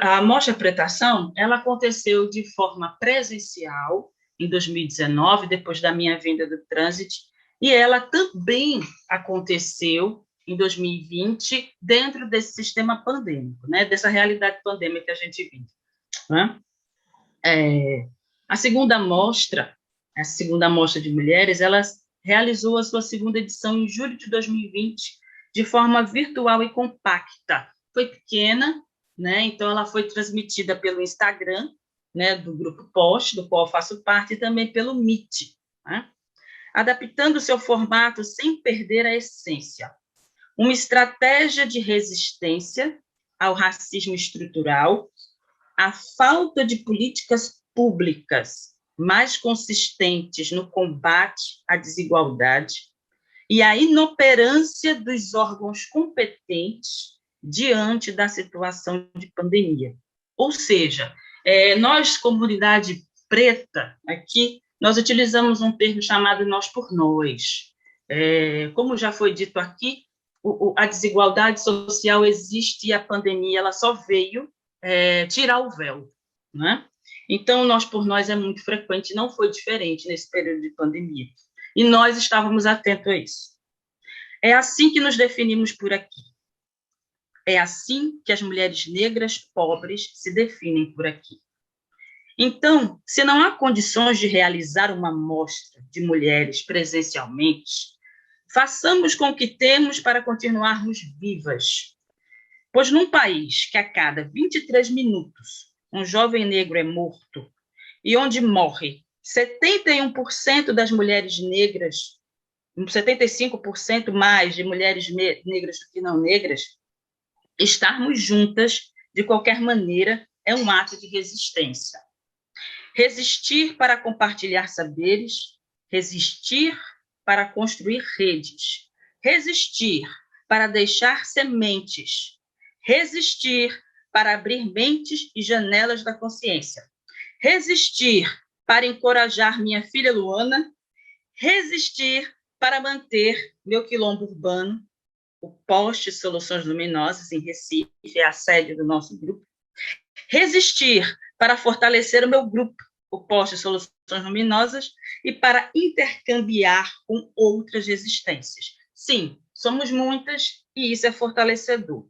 A mostra Pretação, ela aconteceu de forma presencial em 2019, depois da minha vinda do Trânsito, e ela também aconteceu em 2020 dentro desse sistema pandêmico, né, dessa realidade pandêmica que a gente vive, né? A segunda mostra de mulheres, ela realizou a sua segunda edição em julho de 2020, de forma virtual e compacta. Foi pequena, né? Então ela foi transmitida pelo Instagram, né, do Grupo Post, do qual eu faço parte, e também pelo Meet, né? Adaptando seu formato sem perder a essência. Uma estratégia de resistência ao racismo estrutural, à falta de políticas públicas mais consistentes no combate à desigualdade e à inoperância dos órgãos competentes diante da situação de pandemia. Ou seja, nós, comunidade preta, aqui, nós utilizamos um termo chamado nós por nós. Como já foi dito aqui, a desigualdade social existe e a pandemia ela só veio tirar o véu, né? Então, nós por nós é muito frequente, não foi diferente nesse período de pandemia. E nós estávamos atentos a isso. É assim que nos definimos por aqui. É assim que as mulheres negras pobres se definem por aqui. Então, se não há condições de realizar uma mostra de mulheres presencialmente, façamos com o que temos para continuarmos vivas. Pois num país que a cada 23 minutos um jovem negro é morto e onde morre 71% das mulheres negras, 75% mais de mulheres negras do que não negras, estarmos juntas, de qualquer maneira, é um ato de resistência. Resistir para compartilhar saberes, resistir para construir redes, resistir para deixar sementes, resistir para abrir mentes e janelas da consciência, resistir para encorajar minha filha Luana, resistir para manter meu quilombo urbano, o Post Soluções Luminosas, em Recife, é a sede do nosso grupo, resistir para fortalecer o meu grupo, o Post Soluções Luminosas, e para intercambiar com outras resistências. Sim, somos muitas e isso é fortalecedor.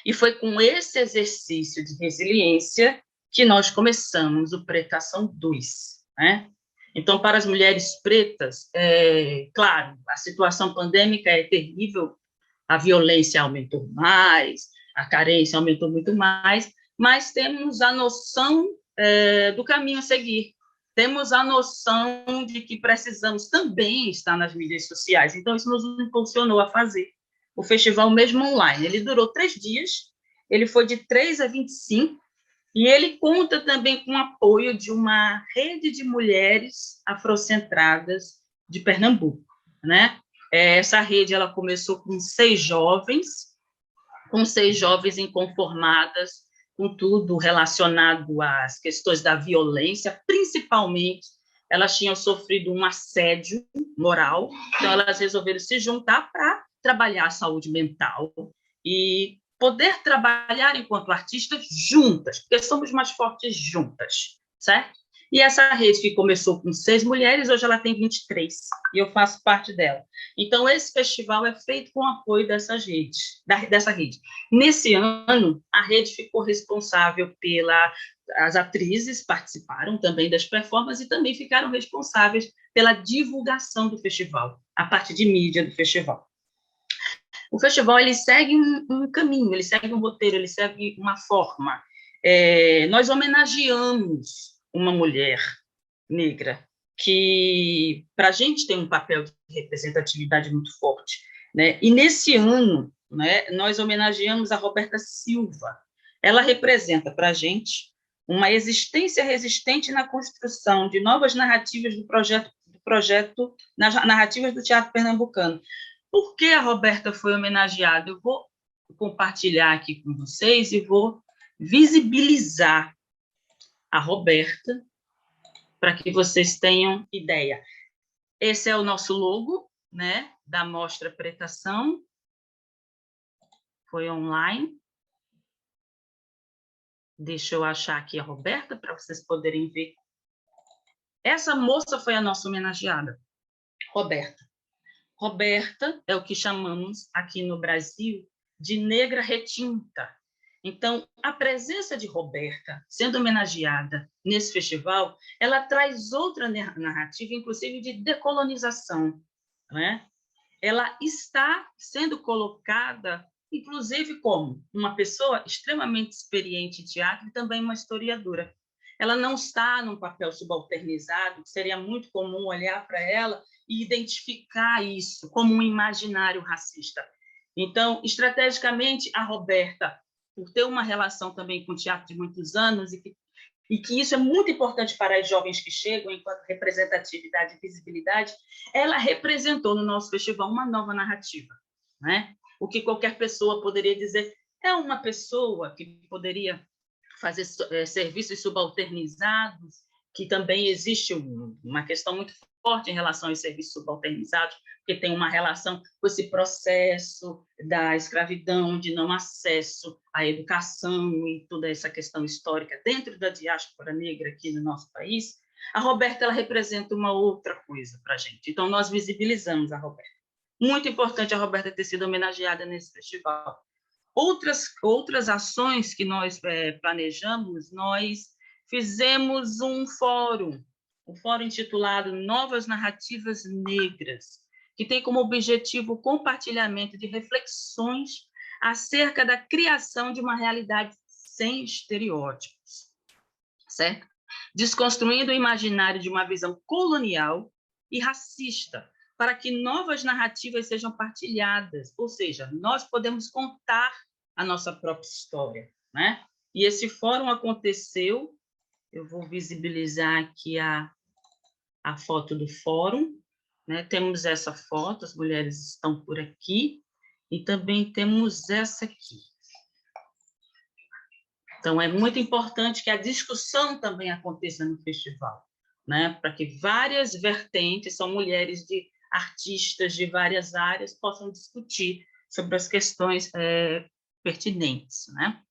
E foi com esse exercício de resiliência que nós começamos o Pretação 2, né? Então, para as mulheres pretas, claro, a situação pandêmica é terrível, a violência aumentou mais, a carência aumentou muito mais, mas temos a noção do caminho a seguir. Temos a noção de que precisamos também estar nas mídias sociais. Então, isso nos impulsionou a fazer o festival mesmo online. Ele durou 3 dias, ele foi de 3 a 25, e ele conta também com o apoio de uma rede de mulheres afrocentradas de Pernambuco, né? Essa rede ela começou com 6 jovens inconformadas com tudo relacionado às questões da violência, principalmente elas tinham sofrido um assédio moral, então elas resolveram se juntar para trabalhar a saúde mental e poder trabalhar enquanto artistas juntas, porque somos mais fortes juntas, certo? E essa rede que começou com 6 mulheres, hoje ela tem 23, e eu faço parte dela. Então, esse festival é feito com o apoio dessa rede. Nesse ano, a rede ficou responsável as atrizes participaram também das performances e também ficaram responsáveis pela divulgação do festival, a parte de mídia do festival. O festival ele segue um caminho, ele segue um roteiro, ele segue uma forma. Nós homenageamos uma mulher negra que, para a gente, tem um papel de representatividade muito forte, né? E nesse ano, né, nós homenageamos a Roberta Silva. Ela representa para a gente uma existência resistente na construção de novas narrativas do projeto narrativas do teatro pernambucano. Por que a Roberta foi homenageada? Eu vou compartilhar aqui com vocês e vou visibilizar a Roberta para que vocês tenham ideia. Esse é o nosso logo, né, da Mostra Pretação. Foi online. Deixa eu achar aqui a Roberta para vocês poderem ver. Essa moça foi a nossa homenageada, Roberta. Roberta é o que chamamos aqui no Brasil de negra retinta. Então, a presença de Roberta, sendo homenageada nesse festival, ela traz outra narrativa, inclusive de decolonização, né? Ela está sendo colocada, inclusive, como uma pessoa extremamente experiente em teatro e também uma historiadora. Ela não está num papel subalternizado, que seria muito comum olhar para ela e identificar isso como um imaginário racista. Então, estrategicamente, a Roberta, por ter uma relação também com o teatro de muitos anos e que isso é muito importante para as jovens que chegam enquanto representatividade e visibilidade, ela representou no nosso festival uma nova narrativa, né? O que qualquer pessoa poderia dizer é uma pessoa que poderia fazer serviços subalternizados, que também existe uma questão muito forte em relação aos serviços subalternizados, porque tem uma relação com esse processo da escravidão, de não acesso à educação e toda essa questão histórica dentro da diáspora negra aqui no nosso país. A Roberta, ela representa uma outra coisa para a gente. Então, nós visibilizamos a Roberta. Muito importante a Roberta ter sido homenageada nesse festival. Outras ações que nós planejamos, nós fizemos um fórum intitulado Novas Narrativas Negras, que tem como objetivo o compartilhamento de reflexões acerca da criação de uma realidade sem estereótipos, certo? Desconstruindo o imaginário de uma visão colonial e racista, para que novas narrativas sejam partilhadas, ou seja, nós podemos contar a nossa própria história, né? E esse fórum aconteceu, eu vou visibilizar aqui a foto do fórum, né? Temos essa foto, as mulheres estão por aqui, e também temos essa aqui. Então, é muito importante que a discussão também aconteça no festival, né? Para que várias vertentes, são mulheres de artistas de várias áreas, possam discutir sobre as questões pertinentes, né?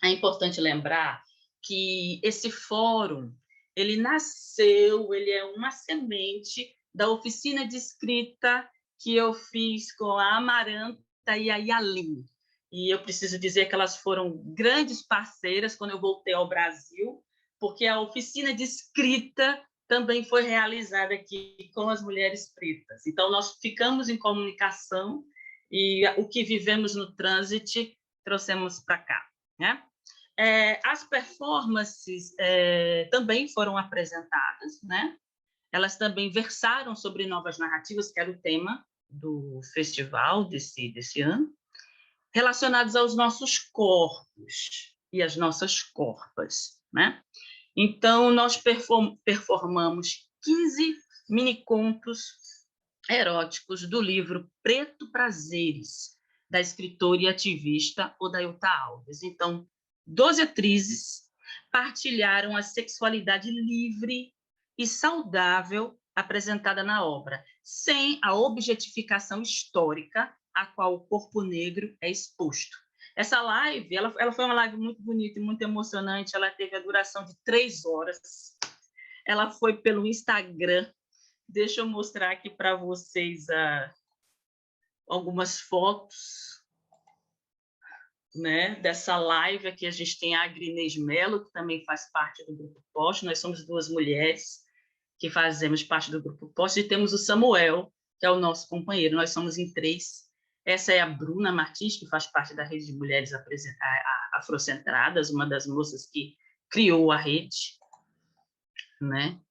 É importante lembrar que esse fórum, ele nasceu, ele é uma semente da oficina de escrita que eu fiz com a Amaranta e a Yalin. E eu preciso dizer que elas foram grandes parceiras quando eu voltei ao Brasil, porque a oficina de escrita também foi realizada aqui com as mulheres pretas. Então, nós ficamos em comunicação e o que vivemos no trânsito trouxemos para cá, né? As performances também foram apresentadas, né? Elas também versaram sobre novas narrativas, que era o tema do festival desse ano, relacionados aos nossos corpos e às nossas corpas, né? Então, nós performamos 15 minicontos eróticos do livro Preto Prazeres, da escritora e ativista Odailta Alves. Então, 12 atrizes partilharam a sexualidade livre e saudável apresentada na obra, sem a objetificação histórica a qual o corpo negro é exposto. Essa live, ela foi uma live muito bonita e muito emocionante, ela teve a duração de 3 horas, ela foi pelo Instagram. Deixa eu mostrar aqui para vocês algumas fotos, né, dessa live. Aqui a gente tem a Agrinês Melo, que também faz parte do Grupo Post, nós somos 2 mulheres que fazemos parte do Grupo Post, e temos o Samuel, que é o nosso companheiro, nós somos em 3. Essa é a Bruna Martins, que faz parte da Rede de Mulheres Afrocentradas, uma das moças que criou a rede, né?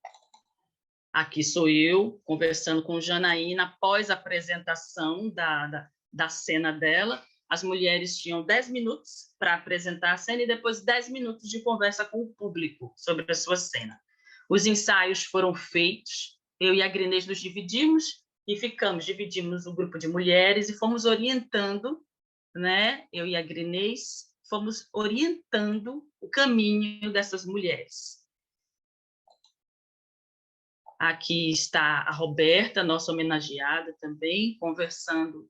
Aqui sou eu, conversando com Janaína, após a apresentação da cena dela. As mulheres tinham 10 minutos para apresentar a cena e depois 10 minutos de conversa com o público sobre a sua cena. Os ensaios foram feitos, eu e a Grinês nos dividimos, e dividimos o grupo de mulheres e fomos orientando, né? Eu e a Grinês fomos orientando o caminho dessas mulheres. Aqui está a Roberta, nossa homenageada também, conversando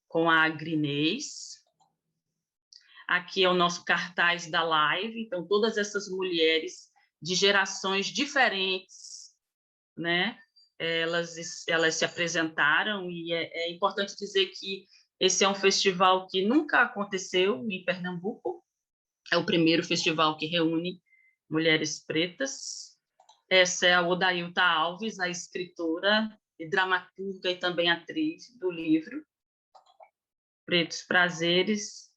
com a Agrinês. Aqui é o nosso cartaz da live, então todas essas mulheres de gerações diferentes, né? Elas se apresentaram, e é importante dizer que esse é um festival que nunca aconteceu em Pernambuco, É o primeiro festival que reúne mulheres pretas. Essa é a Odailta Alves, a escritora e dramaturga e também atriz do livro Pretos Prazeres.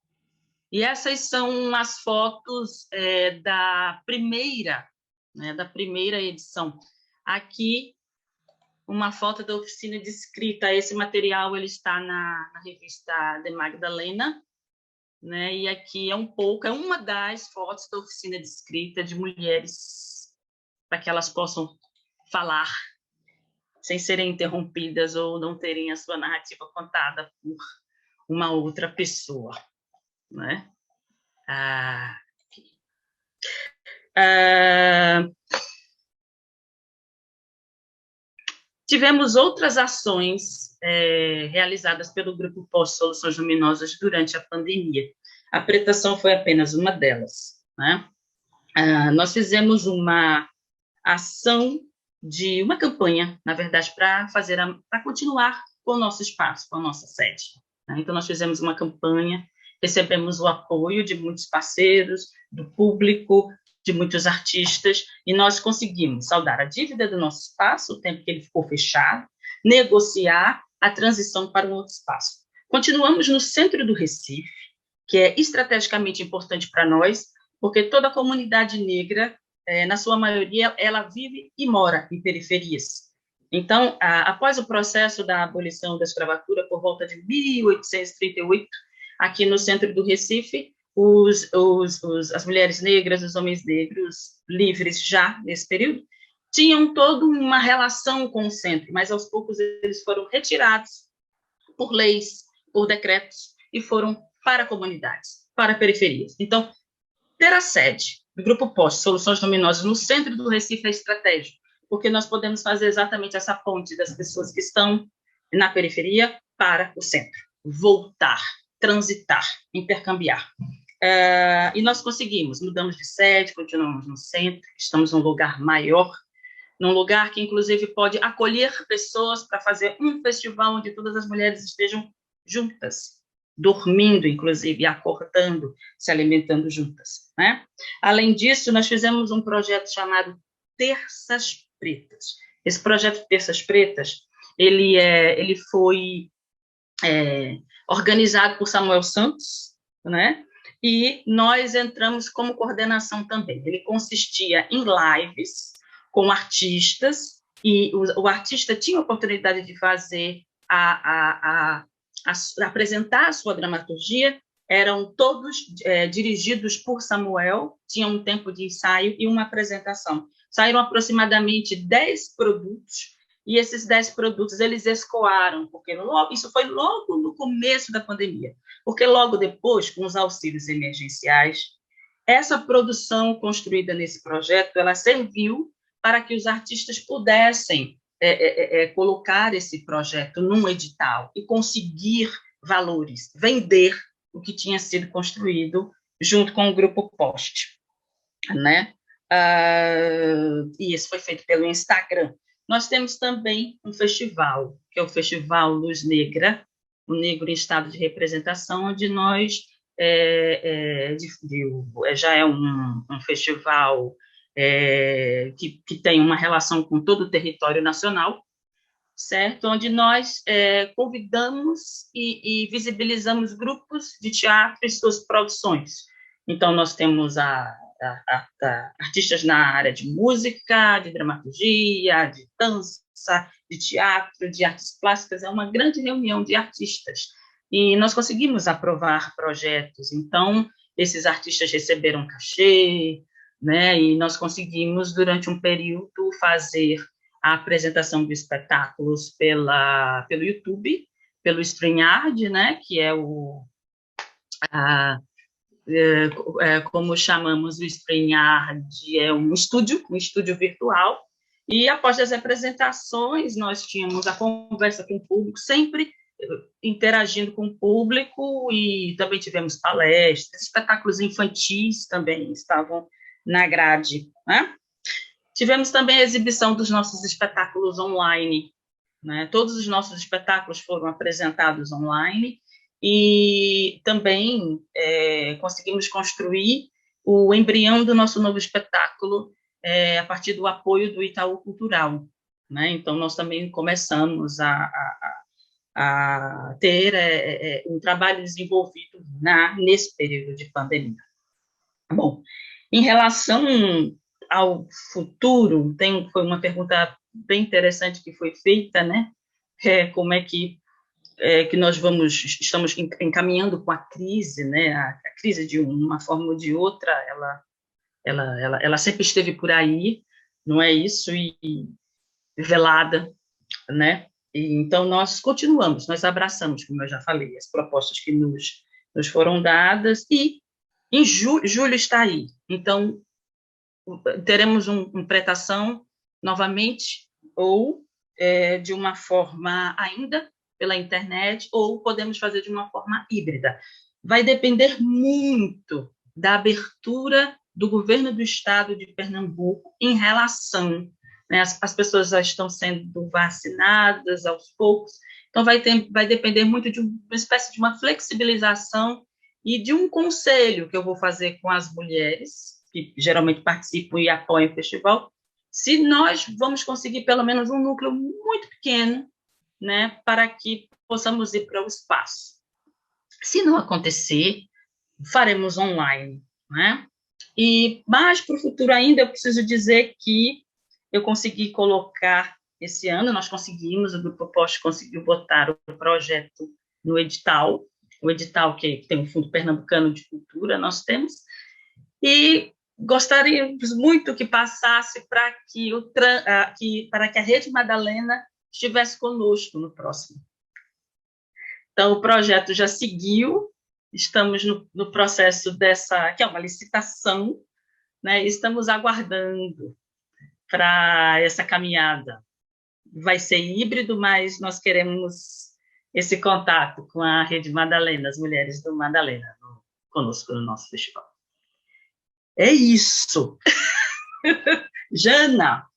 E essas são as fotos da primeira edição. Aqui, uma foto da oficina de escrita. Esse material ele está na revista de Magdalena, né? E aqui é uma das fotos da oficina de escrita de mulheres, para que elas possam falar sem serem interrompidas ou não terem a sua narrativa contada por uma outra pessoa, né? Tivemos outras ações realizadas pelo Grupo Pós-Soluções Luminosas durante a pandemia. A pretação foi apenas uma delas, né? Nós fizemos uma campanha, na verdade, para continuar com o nosso espaço, com a nossa sede, né? Então, nós fizemos uma campanha, recebemos o apoio de muitos parceiros, do público, de muitos artistas, e nós conseguimos saldar a dívida do nosso espaço, o tempo que ele ficou fechado, negociar a transição para um outro espaço. Continuamos no centro do Recife, que é estrategicamente importante para nós, porque toda a comunidade negra, na sua maioria, ela vive e mora em periferias. Então, após o processo da abolição da escravatura, por volta de 1838, aqui no centro do Recife, as mulheres negras, os homens negros livres já nesse período, tinham toda uma relação com o centro, mas aos poucos eles foram retirados por leis, por decretos, e foram para comunidades, para periferias. Então, ter a sede do Grupo Pós, Soluções Luminosas, no centro do Recife é estratégico, porque nós podemos fazer exatamente essa ponte das pessoas que estão na periferia para o centro, voltar, transitar, intercambiar. E nós conseguimos, mudamos de sede, continuamos no centro, estamos num lugar maior, num lugar que, inclusive, pode acolher pessoas para fazer um festival onde todas as mulheres estejam juntas, dormindo, inclusive, acordando, se alimentando juntas, né? Além disso, nós fizemos um projeto chamado Terças Pretas. Esse projeto Terças Pretas, ele foi organizado por Samuel Santos, né? E nós entramos como coordenação também. Ele consistia em lives com artistas, e o artista tinha a oportunidade de fazer apresentar a sua dramaturgia. Eram todos dirigidos por Samuel, tinham um tempo de ensaio e uma apresentação. Saíram aproximadamente 10 produtos, e esses 10 produtos eles escoaram, porque isso foi logo no começo da pandemia, porque logo depois, com os auxílios emergenciais, essa produção construída nesse projeto, ela serviu para que os artistas pudessem colocar esse projeto num edital e conseguir valores, vender o que tinha sido construído junto com o Grupo Post, né? E isso foi feito pelo Instagram. Nós temos também um festival, que é o Festival Luz Negra, o Negro em Estado de Representação, onde nós já é um festival que tem uma relação com todo o território nacional, certo? Onde nós convidamos e visibilizamos grupos de teatro e suas produções. Então, nós temos artistas na área de música, de dramaturgia, de dança, de teatro, de artes plásticas. É uma grande reunião de artistas. E nós conseguimos aprovar projetos. Então, esses artistas receberam cachê, né? E nós conseguimos, durante um período, fazer a apresentação de espetáculos pelo YouTube, pelo StreamYard, né? Que é como chamamos o StreamYard, é um estúdio virtual, e após as apresentações nós tínhamos a conversa com o público, sempre interagindo com o público, e também tivemos palestras, espetáculos infantis também estavam na grade, né? Tivemos também a exibição dos nossos espetáculos online, né? Todos os nossos espetáculos foram apresentados online, e também conseguimos construir o embrião do nosso novo espetáculo a partir do apoio do Itaú Cultural, né? Então, nós também começamos a ter um trabalho desenvolvido nesse período de pandemia. Bom, em relação ao futuro, foi uma pergunta bem interessante que foi feita, né? Como é que nós estamos encaminhando com a crise, né? A crise, de uma forma ou de outra, ela sempre esteve por aí, não é isso? E velada, né? E, então, nós continuamos, nós abraçamos, como eu já falei, as propostas que nos foram dadas, e em julho está aí. Então, teremos uma interpretação novamente, ou de uma forma ainda pela internet, ou podemos fazer de uma forma híbrida. Vai depender muito da abertura do governo do estado de Pernambuco em relação, né, as pessoas já estão sendo vacinadas aos poucos, então vai depender muito de uma espécie de uma flexibilização e de um conselho que eu vou fazer com as mulheres, que geralmente participam e apoiam o festival, se nós vamos conseguir pelo menos um núcleo muito pequeno, né, para que possamos ir para o espaço. Se não acontecer, faremos online, né? E mais para o futuro ainda, eu preciso dizer que eu consegui colocar esse ano, nós conseguimos, o Grupo Post conseguiu botar o projeto no edital, o edital que tem o Fundo Pernambucano de Cultura, nós temos, e gostaríamos muito que passasse para que a Rede Magdalena estivesse conosco no próximo. Então, o projeto já seguiu, estamos no processo que é uma licitação, né? Estamos aguardando para essa caminhada. Vai ser híbrido, mas nós queremos esse contato com a Rede Magdalena, as mulheres do Magdalena, conosco no nosso festival. É isso! Jana,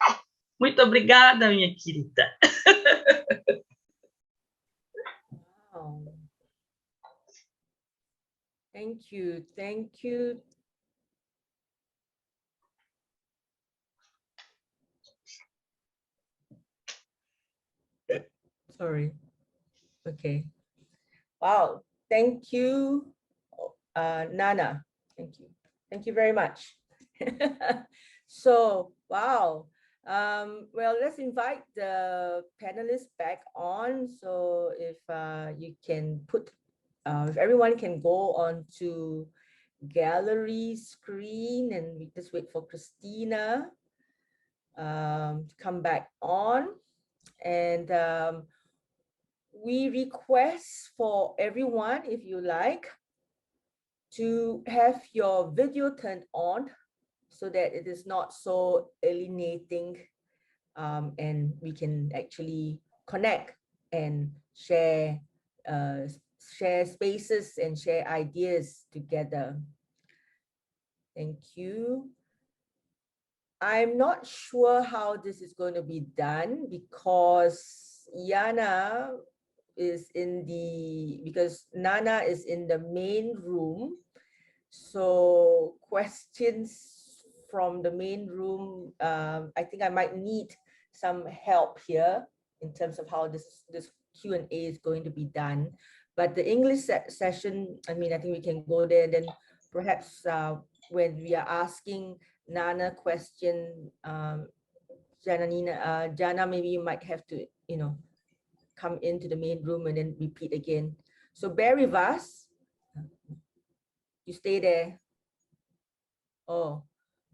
muito obrigada, minha querida. Wow. Thank you, thank you. Sorry. Okay. Wow. Thank you, Nana. Thank you. Thank you very much. So, wow. Well, let's invite the panelists back on. So if you can if everyone can go on to gallery screen, and we just wait for Christina to come back on. And we request for everyone, if you like, to have your video turned on so that it is not so alienating, and we can actually connect and share spaces and share ideas together. Thank you. I'm not sure how this is going to be done because Yana is because Nana is in the main room. So questions from the main room, I think I might need some help here in terms of how this Q&A is going to be done. But the English session, I mean, I think we can go there, and then perhaps when we are asking Nana question, Jana, maybe you might have to, come into the main room and then repeat again. So bear with us. You stay there. Oh,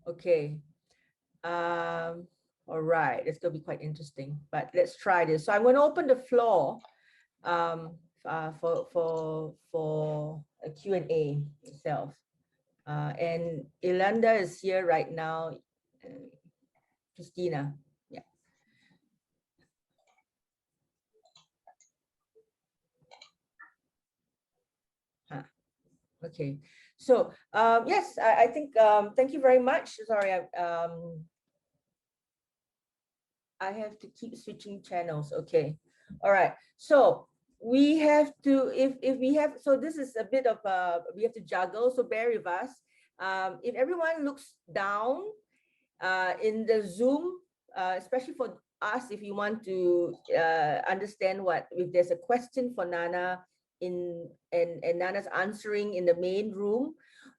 okay. All right, it's gonna be quite interesting, but let's try this. So I'm going to open the floor for a Q&A itself. And Ilanda is here right now. Christina, yeah. Okay, so yes, I think thank you very much. Sorry, I have to keep switching channels. Okay, all right. So we have to, if we have, so this is a bit of we have to juggle. So bear with us. If everyone looks down in the Zoom, especially for us, if you want to understand if there's a question for Nana and Nana's answering in the main room,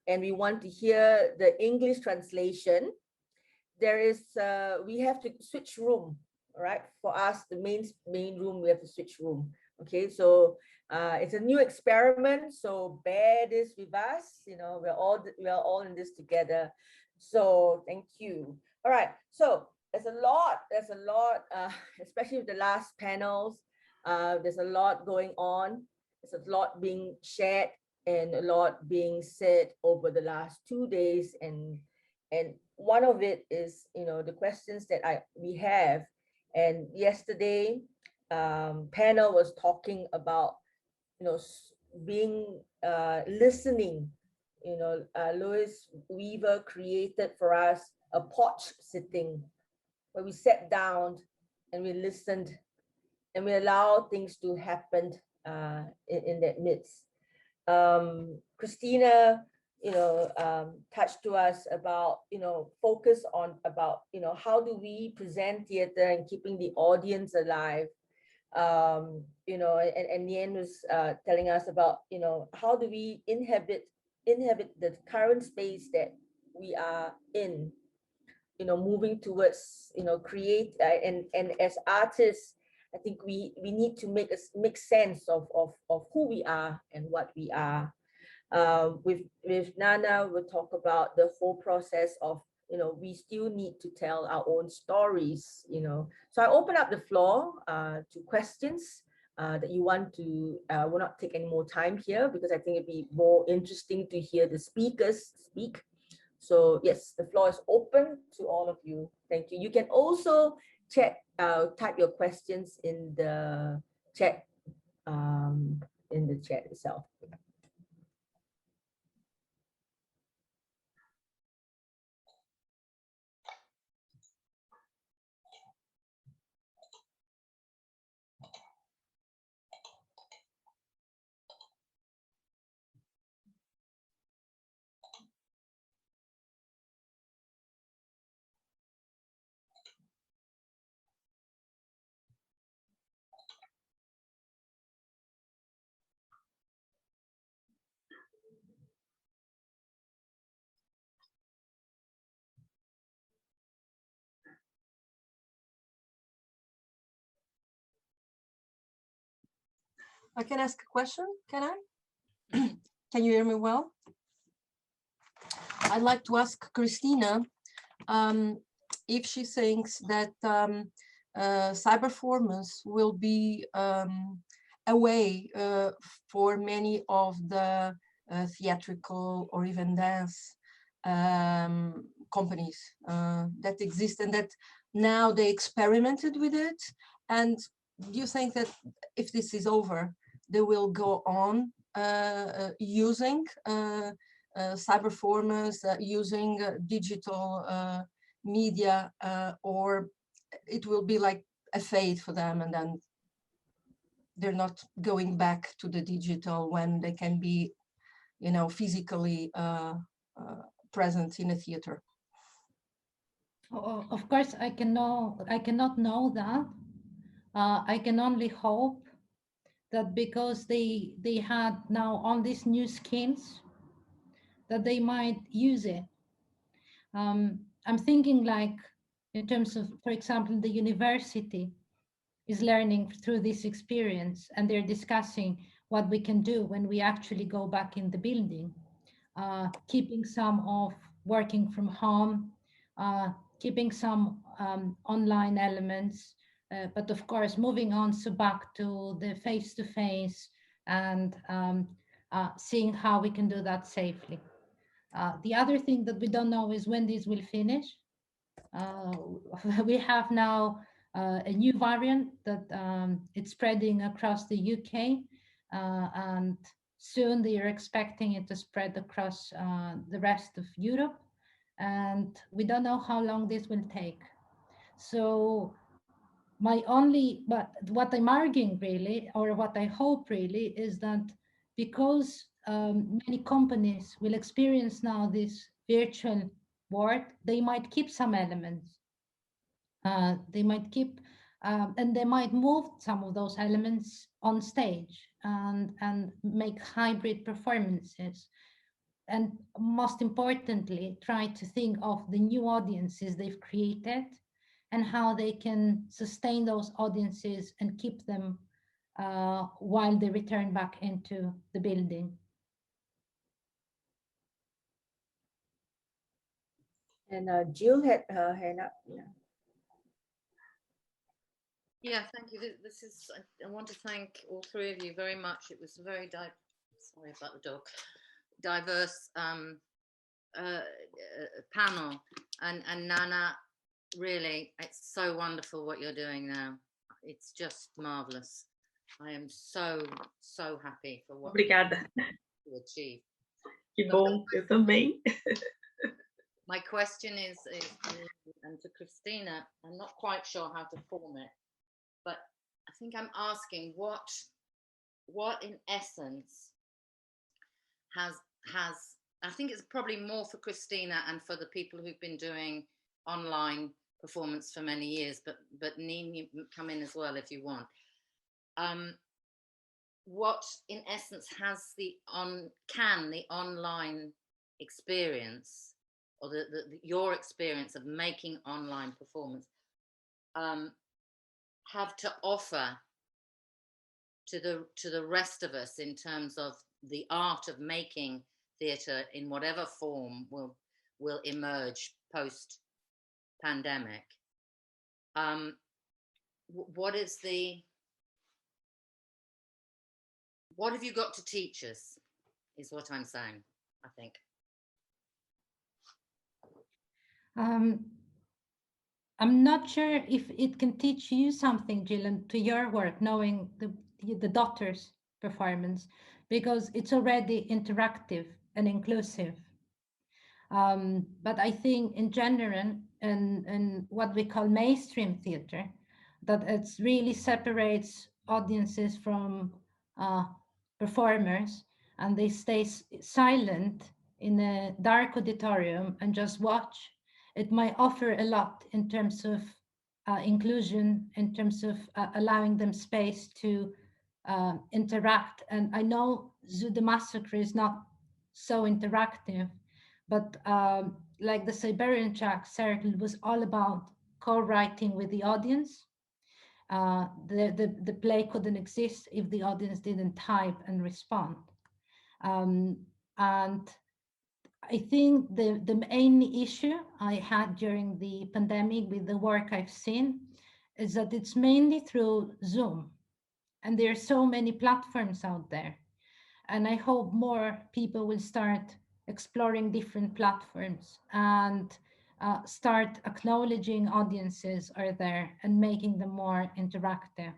and we want to hear the English translation, there is, we have to switch room, right? For us, the main room, we have to switch room. Okay, so it's a new experiment, so bear this with us. You know, we're all in this together. So thank you. All right, so there's a lot, especially with the last panels. There's a lot going on. There's a lot being shared and a lot being said over the last 2 days, and one of it is, you know, the questions that we have. And yesterday, panel was talking about, you know, being listening. You know, Louis Weaver created for us a porch sitting, where we sat down and we listened and we allowed things to happen in that midst. Christina, you know, touched to us about, you know, focus on about, you know, how do we present theater and keeping the audience alive. You know, and Nien was telling us about, you know, how do we inhabit the current space that we are in, you know, moving towards, you know, create and as artists, I think we need to make sense of who we are and what we are. With Nana, we'll talk about the whole process of, you know, we still need to tell our own stories, you know. So I open up the floor to questions that you want to, will not take any more time here, because I think it'd be more interesting to hear the speakers speak. So yes, the floor is open to all of you. Thank you. You can also type your questions in the chat itself. I can ask a question, can I? Can you hear me well? I'd like to ask Christina if she thinks that cyberformance will be a way for many of the theatrical or even dance companies that exist, and that now they experimented with it. And do you think that if this is over, they will go on using cyberformance, using digital media, or it will be like a fade for them, and then they're not going back to the digital when they can be, you know, physically present in a theater? Oh, of course, I cannot know that. I can only hope that because they had now all these new skills, that they might use it. I'm thinking like in terms of, for example, the university is learning through this experience, and they're discussing what we can do when we actually go back in the building, keeping some of working from home, keeping some online elements, but of course moving on so back to the face-to-face and seeing how we can do that safely. The other thing that we don't know is when this will finish. We have now a new variant that it's spreading across the UK, and soon they are expecting it to spread across the rest of Europe, and we don't know how long this will take. So but what I'm arguing really, or what I hope really, is that because many companies will experience now this virtual world, they might keep some elements. They might keep, and they might move some of those elements on stage and make hybrid performances. And most importantly, try to think of the new audiences they've created and how they can sustain those audiences and keep them while they return back into the building. And Jill had her hand up. Yeah. Yeah, thank you. This is, I want to thank all three of you very much. It was a very, sorry about the dog, diverse panel. And Naná, really, it's so wonderful what you're doing now. It's just marvelous. I am so, so happy for what Obrigada. you achieved. Que bom, eu também. My question is, and to Christina, I'm not quite sure how to form it, but I think I'm asking what in essence has, I think it's probably more for Christina and for the people who've been doing online performance for many years, but Nien, you come in as well if you want. What in essence has the online experience, or your experience of making online performance have to offer to the rest of us in terms of the art of making theatre in whatever form will emerge post pandemic? What have you got to teach us, is what I'm saying, I think. I'm not sure if it can teach you something, Gillian, to your work, knowing the daughter's performance, because it's already interactive and inclusive. But I think in general, and what we call mainstream theatre, that it really separates audiences from performers, and they stay silent in a dark auditorium and just watch. It might offer a lot in terms of inclusion, in terms of allowing them space to interact. And I know Zoo the Massacre is not so interactive, but like the Siberian Track Circle was all about co-writing with the audience. The play couldn't exist if the audience didn't type and respond. And I think the main issue I had during the pandemic with the work I've seen is that it's mainly through Zoom. And there are so many platforms out there. And I hope more people will start exploring different platforms and start acknowledging audiences are there and making them more interactive.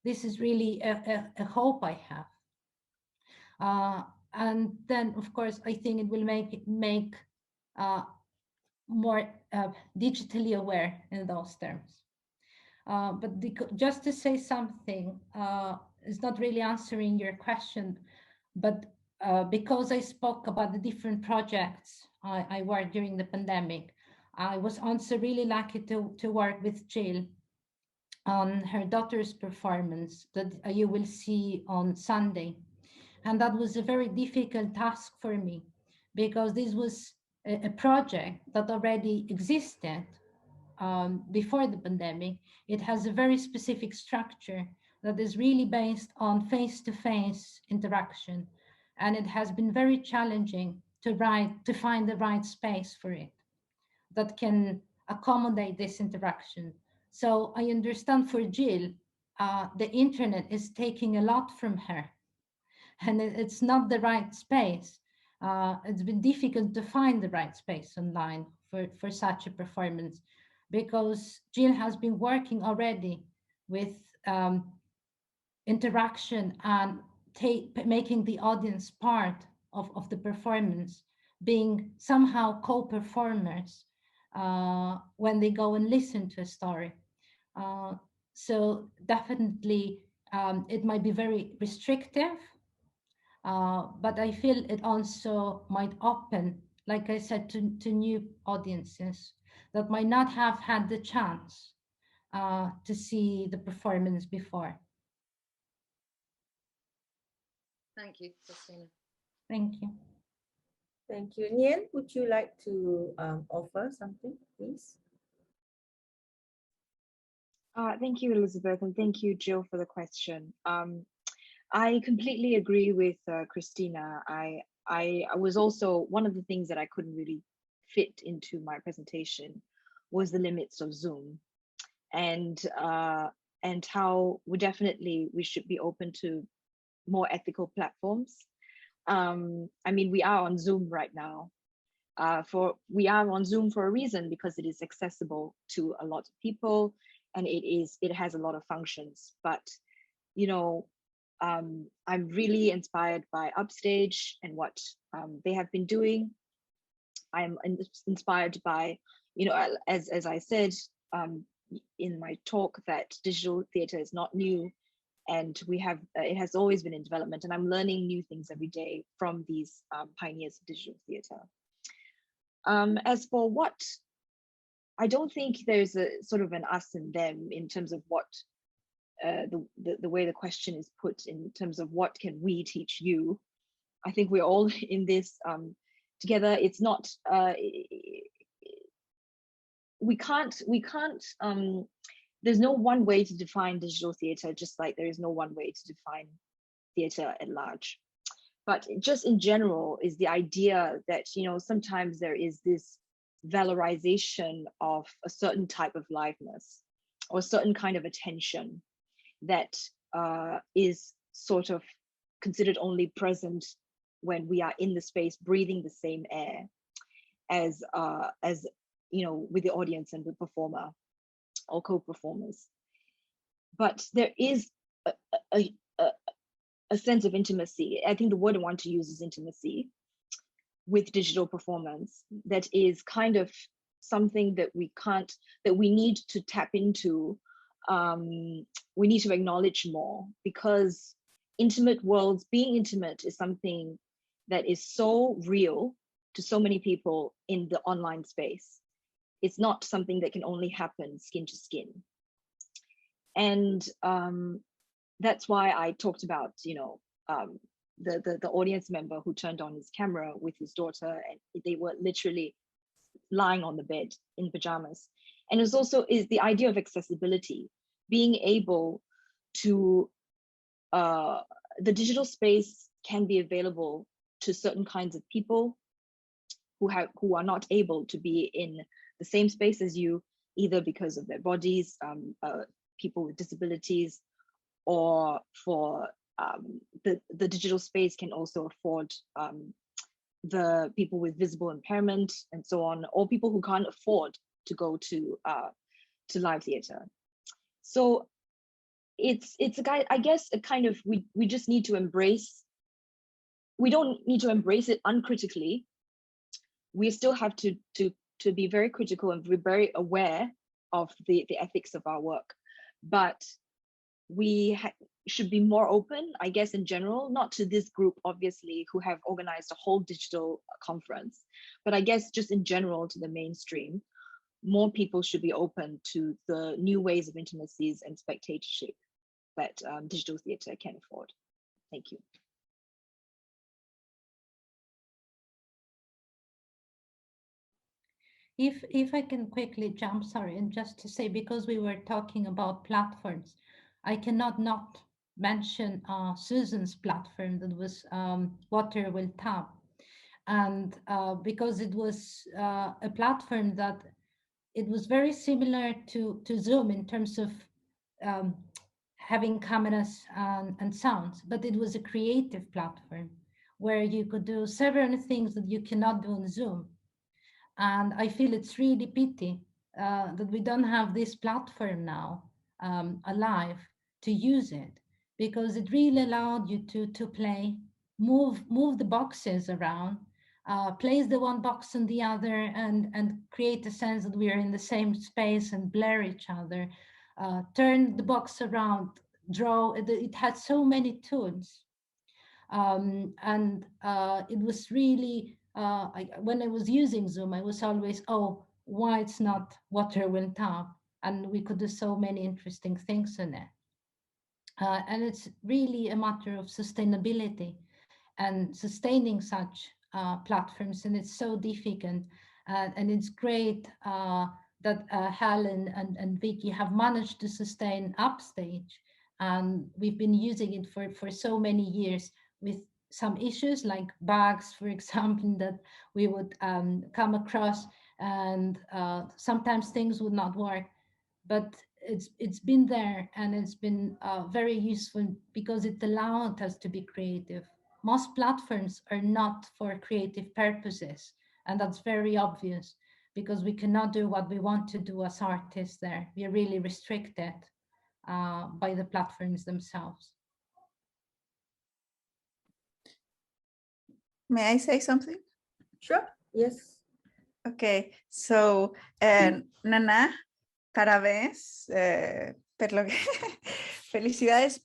This is really a hope I have. And then, of course, I think it will make more digitally aware in those terms. But just to say something, is not really answering your question, but because I spoke about the different projects I worked during the pandemic, I was also really lucky to work with Jill on her daughter's performance that you will see on Sunday. And that was a very difficult task for me, because this was a project that already existed before the pandemic. It has a very specific structure that is really based on face-to-face interaction. And it has been very challenging to find the right space for it that can accommodate this interaction. So I understand for Jill, the internet is taking a lot from her, and it's not the right space. It's been difficult to find the right space online for such a performance, because Jill has been working already with interaction and making the audience part of the performance, being somehow co-performers when they go and listen to a story. So definitely it might be very restrictive, But I feel it also might open, like I said, to new audiences that might not have had the chance to see the performance before. Thank you, Christina. Thank you. Thank you. Nien, would you like to offer something, please? Thank you, Elizabeth, and thank you, Jill, for the question. I completely agree with Christina. I was also, one of the things that I couldn't really fit into my presentation was the limits of Zoom, and how we should be open to more ethical platforms. I mean, we are on Zoom right now. We are on Zoom for a reason, because it is accessible to a lot of people, and it has a lot of functions. But you know, I'm really inspired by Upstage and what they have been doing. I'm inspired by, you know, as I said in my talk, that digital theatre is not new, and it has always been in development, and I'm learning new things every day from these pioneers of digital theatre. As for what, I don't think there's a sort of an us and them in terms of what the way the question is put, in terms of what can we teach you. I think we're all in this together. It's not we can't there's no one way to define digital theatre, just like there is no one way to define theatre at large. But just in general is the idea that, you know, sometimes there is this valorization of a certain type of liveness or a certain kind of attention that is sort of considered only present when we are in the space breathing the same air as you know, with the audience and the performer or co-performers. But there is a sense of intimacy. I think the word I want to use is intimacy with digital performance, that is kind of something that we need to tap into. We need to acknowledge more, because intimate worlds, being intimate, is something that is so real to so many people in the online space. It's not something that can only happen skin to skin. And that's why I talked about, you know, the audience member who turned on his camera with his daughter, and they were literally lying on the bed in pajamas. And it's also is the idea of accessibility, being able to, the digital space can be available to certain kinds of people who are not able to be in the same space as you, either because of their bodies, people with disabilities, or for the digital space can also afford the people with visible impairment and so on, or people who can't afford to go to live theatre. So it's I guess a kind of, we just need to embrace. We don't need to embrace it uncritically. We still have to be very critical and be very aware of the ethics of our work, but we should be more open, I guess, in general, not to this group, obviously, who have organized a whole digital conference, but I guess just in general to the mainstream. More people should be open to the new ways of intimacies and spectatorship that digital theatre can afford. Thank you. If I can quickly jump, sorry, and just to say, because we were talking about platforms, I cannot not mention Susan's platform that was Water Will Tap. And because it was a platform that it was very similar to Zoom in terms of having cameras and sounds, but it was a creative platform where you could do several things that you cannot do on Zoom. And I feel it's really pity that we don't have this platform now alive to use it, because it really allowed you to play, move the boxes around, place the one box on the other, and create a sense that we are in the same space and blur each other, turn the box around, draw. It had so many tools. It was really, when I was using Zoom, I was always, oh, why it's not water when tap? And we could do so many interesting things in it. And it's really a matter of sustainability and sustaining such platforms, and it's so difficult. And it's great that Helen and Vicky have managed to sustain Upstage, and we've been using it for so many years, with some issues like bugs, for example, that we would come across, and sometimes things would not work. But it's been there, and it's been very useful because it allowed us to be creative. Most platforms are not for creative purposes, and that's very obvious, because we cannot do what we want to do as artists there. We are really restricted by the platforms themselves. May I say something? Sure, yes. Okay, so Naná, parabéns. Felicidades.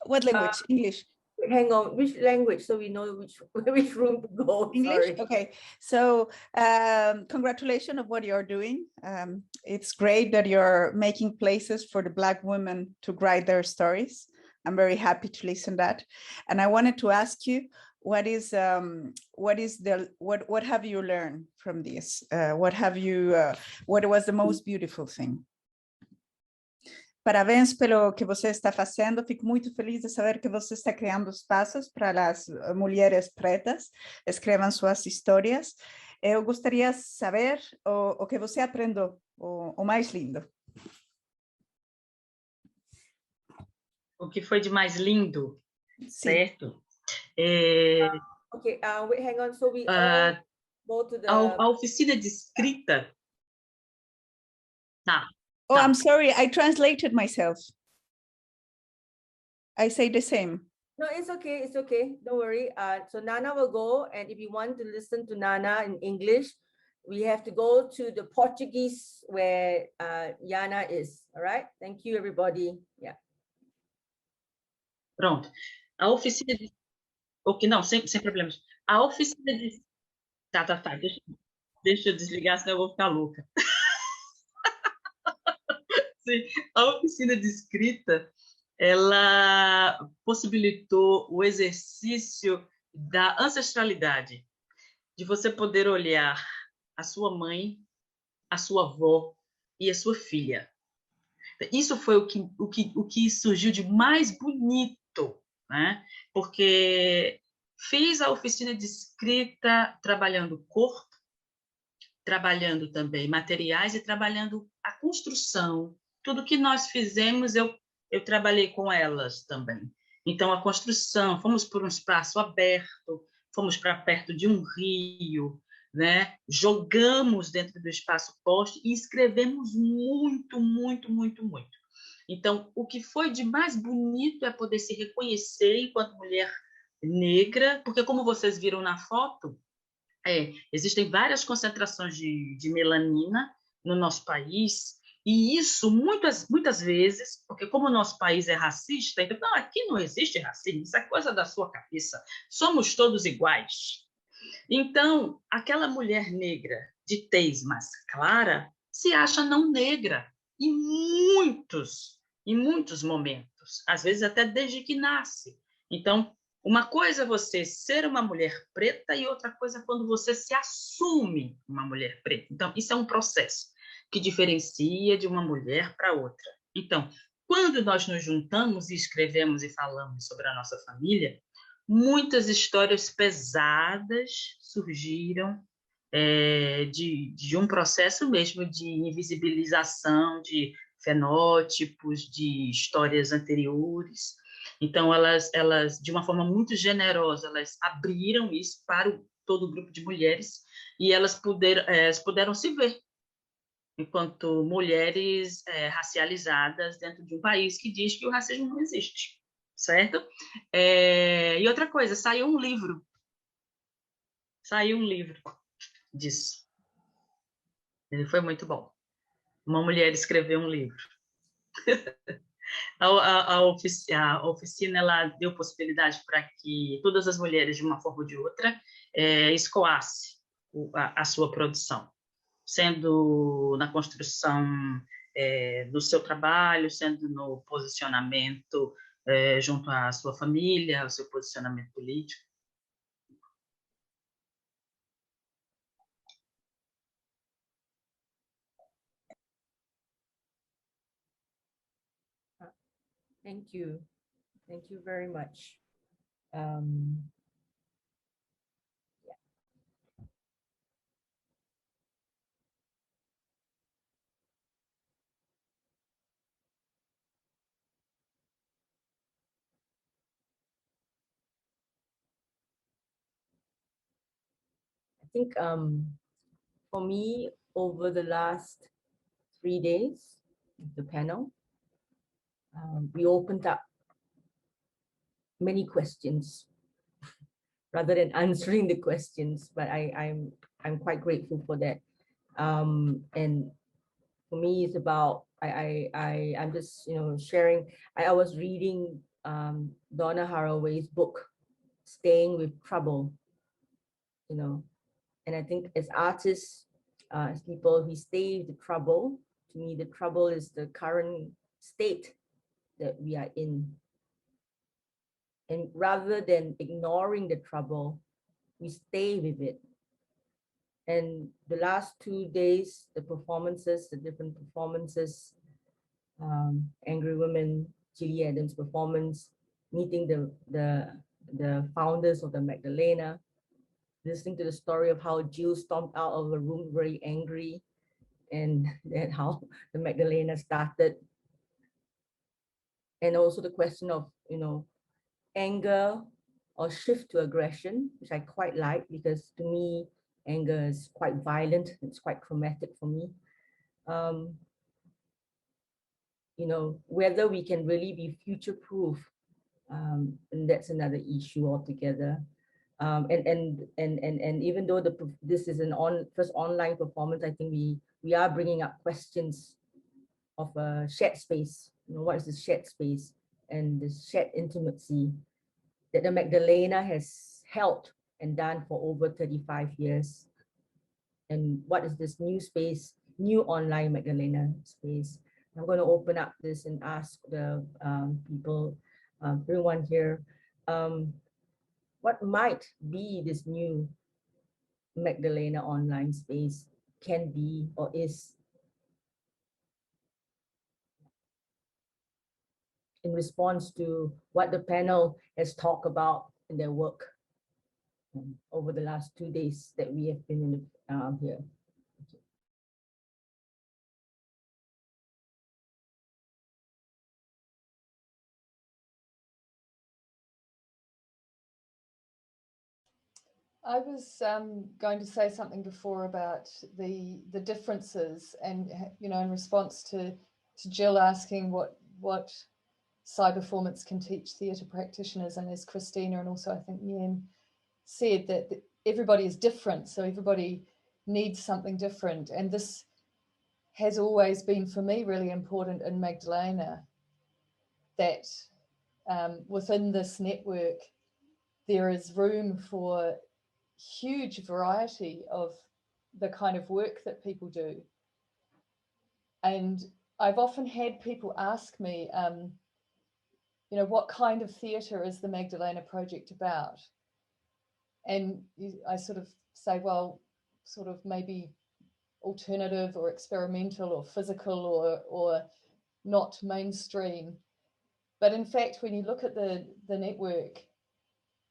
What language? English. Hang on, which language, so we know which room to go? English? Sorry. Okay, so congratulations on what you're doing. It's great that you're making places for the Black women to write their stories. I'm very happy to listen to that. And I wanted to ask you, what have you learned from this? What was the most beautiful thing? Parabéns pelo que você está fazendo. Fico muito feliz de saber que você está criando espaços para as mulheres pretas escrevam suas histórias. Eu gostaria de saber o que você aprendeu, o mais lindo. O que foi de mais lindo, Sim. certo? Okay, wait, hang on. So we all go to the... A oficina de escrita. Oh, I'm sorry, I translated myself. I say the same. No, it's okay. It's okay. Don't worry. So Nana will go, and if you want to listen to Nana in English, we have to go to the Portuguese where Yana is. All right. Thank you, everybody. Yeah. Pronto. A oficina de... Ok, não, sem problemas. A oficina de... Tá. Deixa eu desligar, senão eu vou ficar louca. Sim, a oficina de escrita, ela possibilitou o exercício da ancestralidade, de você poder olhar a sua mãe, a sua avó e a sua filha. Isso foi o que surgiu de mais bonito, né? Porque fiz a oficina de escrita trabalhando o corpo, trabalhando também materiais e trabalhando a construção. Tudo que nós fizemos, eu trabalhei com elas também. Então, a construção, fomos por um espaço aberto, fomos para perto de um rio, né? Jogamos dentro do espaço poste e escrevemos muito, muito, muito, muito. Então, o que foi de mais bonito é poder se reconhecer enquanto mulher negra, porque, como vocês viram na foto, existem várias concentrações de melanina no nosso país, e isso muitas vezes, porque como o nosso país é racista, então não, aqui não existe racismo, isso é coisa da sua cabeça, somos todos iguais. Então, aquela mulher negra de tez mais clara se acha não negra em muitos momentos, às vezes até desde que nasce. Então, uma coisa é você ser uma mulher preta e outra coisa é quando você se assume uma mulher preta. Então, isso é um processo que diferencia de uma mulher para outra. Então, quando nós nos juntamos e escrevemos e falamos sobre a nossa família, muitas histórias pesadas surgiram de um processo mesmo de invisibilização de fenótipos, de histórias anteriores. Então, elas de uma forma muito generosa, elas abriram isso para todo o grupo de mulheres e elas puderam se ver enquanto mulheres racializadas dentro de um país que diz que o racismo não existe, certo? E outra coisa, saiu um livro disso. Ele foi muito bom. Uma mulher escreveu um livro. A oficina ela deu possibilidade para que todas as mulheres, de uma forma ou de outra, escoasse a sua produção, sendo na construção do seu trabalho, sendo no posicionamento junto à sua família, o seu posicionamento político. Thank you. Thank you very much. I think for me, over the last 3 days, the panel, we opened up many questions rather than answering the questions, but I'm quite grateful for that. And for me, it's about I'm just sharing. I was reading Donna Haraway's book, Staying with Trouble, and I think as artists, as people, we stay with the trouble. To me, the trouble is the current state that we are in. And rather than ignoring the trouble, we stay with it. And the last 2 days, the different performances, Angry Women, Chili Adams' performance, meeting the founders of the Magdalena, listening to the story of how Jill stormed out of a room very angry, and then how the Magdalena started. And also the question of, anger or shift to aggression, which I quite like, because to me, anger is quite violent. It's quite traumatic for me. Whether we can really be future-proof, and that's another issue altogether. And even though this is first online performance, I think we are bringing up questions of a shared space. What is the shared space and the shared intimacy that the Magdalena has held and done for over 35 years? And what is this new space, new online Magdalena space? I'm going to open up this and ask the people, everyone here, what might be this new Magdalena online space, can be or is, in response to what the panel has talked about in their work over the last 2 days that we have been in here. I was going to say something before about the differences, and in response to Jill asking what cyberformance can teach theatre practitioners, and as Christina and also I think Nien said, that everybody is different, so everybody needs something different, and this has always been for me really important in Magdalena, that within this network there is room for huge variety of the kind of work that people do. And I've often had people ask me, what kind of theatre is the Magdalena Project about? And I sort of say, well, sort of maybe alternative or experimental or physical or not mainstream. But in fact, when you look at the network,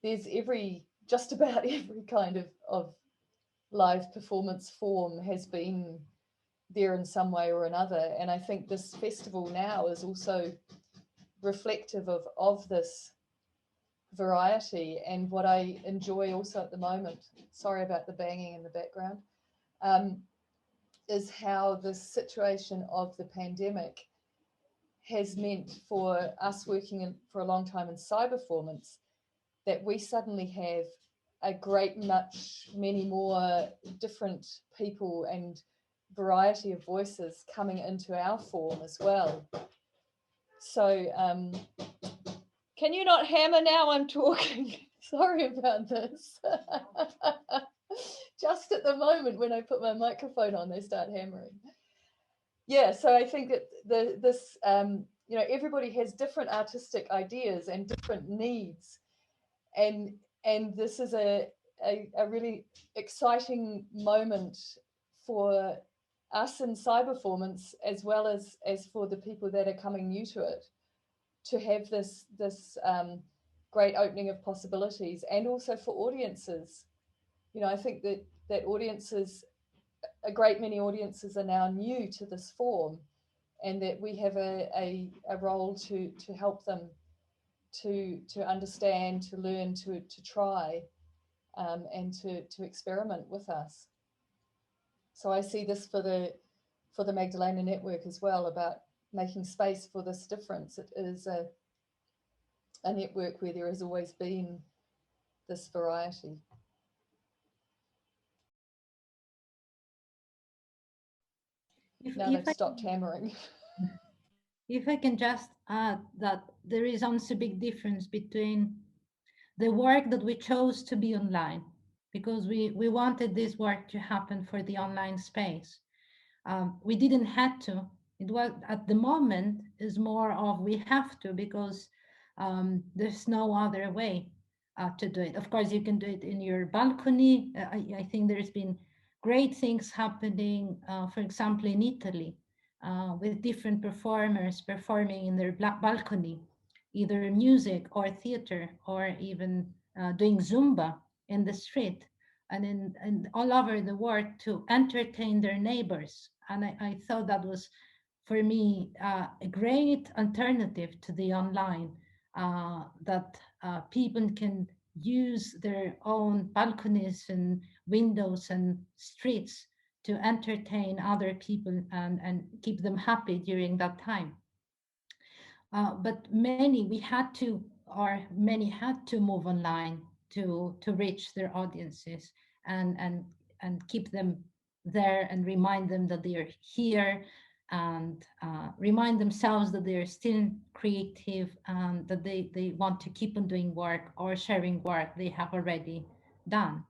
there's just about every kind of live performance form has been there in some way or another. And I think this festival now is also reflective of this variety. And what I enjoy also at the moment, sorry about the banging in the background, is how the situation of the pandemic has meant for us working for a long time in cyberformance, that we suddenly have many more different people and variety of voices coming into our form as well. So can you not hammer now? I'm talking. Sorry about this. Just at the moment when I put my microphone on, they start hammering. Yeah, so I think that this, you know, everybody has different artistic ideas and different needs. And this is a really exciting moment for us in Cyberformance, as well as for the people that are coming new to it, to have this great opening of possibilities, and also for audiences. You know, I think that audiences, a great many audiences are now new to this form, and that we have a role to help them to understand, to learn, to try, and to experiment with us. So I see this for the Magdalena Network as well, about making space for this difference. It is a network where there has always been this variety. Now they've stopped hammering. If I can just add that there is also a big difference between the work that we chose to be online, because we wanted this work to happen for the online space. We didn't have to. It was, at the moment, is more of we have to, because there's no other way to do it. Of course, you can do it in your balcony. I think there's been great things happening, for example, in Italy, with different performers performing in their balcony, either music or theater, or even doing Zumba in the street, and all over the world, to entertain their neighbors. And I thought that was, for me, a great alternative to the online, that people can use their own balconies and windows and streets to entertain other people and keep them happy during that time. But many had to move online to reach their audiences and keep them there, and remind them that they are here, and remind themselves that they are still creative, and that they want to keep on doing work or sharing work they have already done.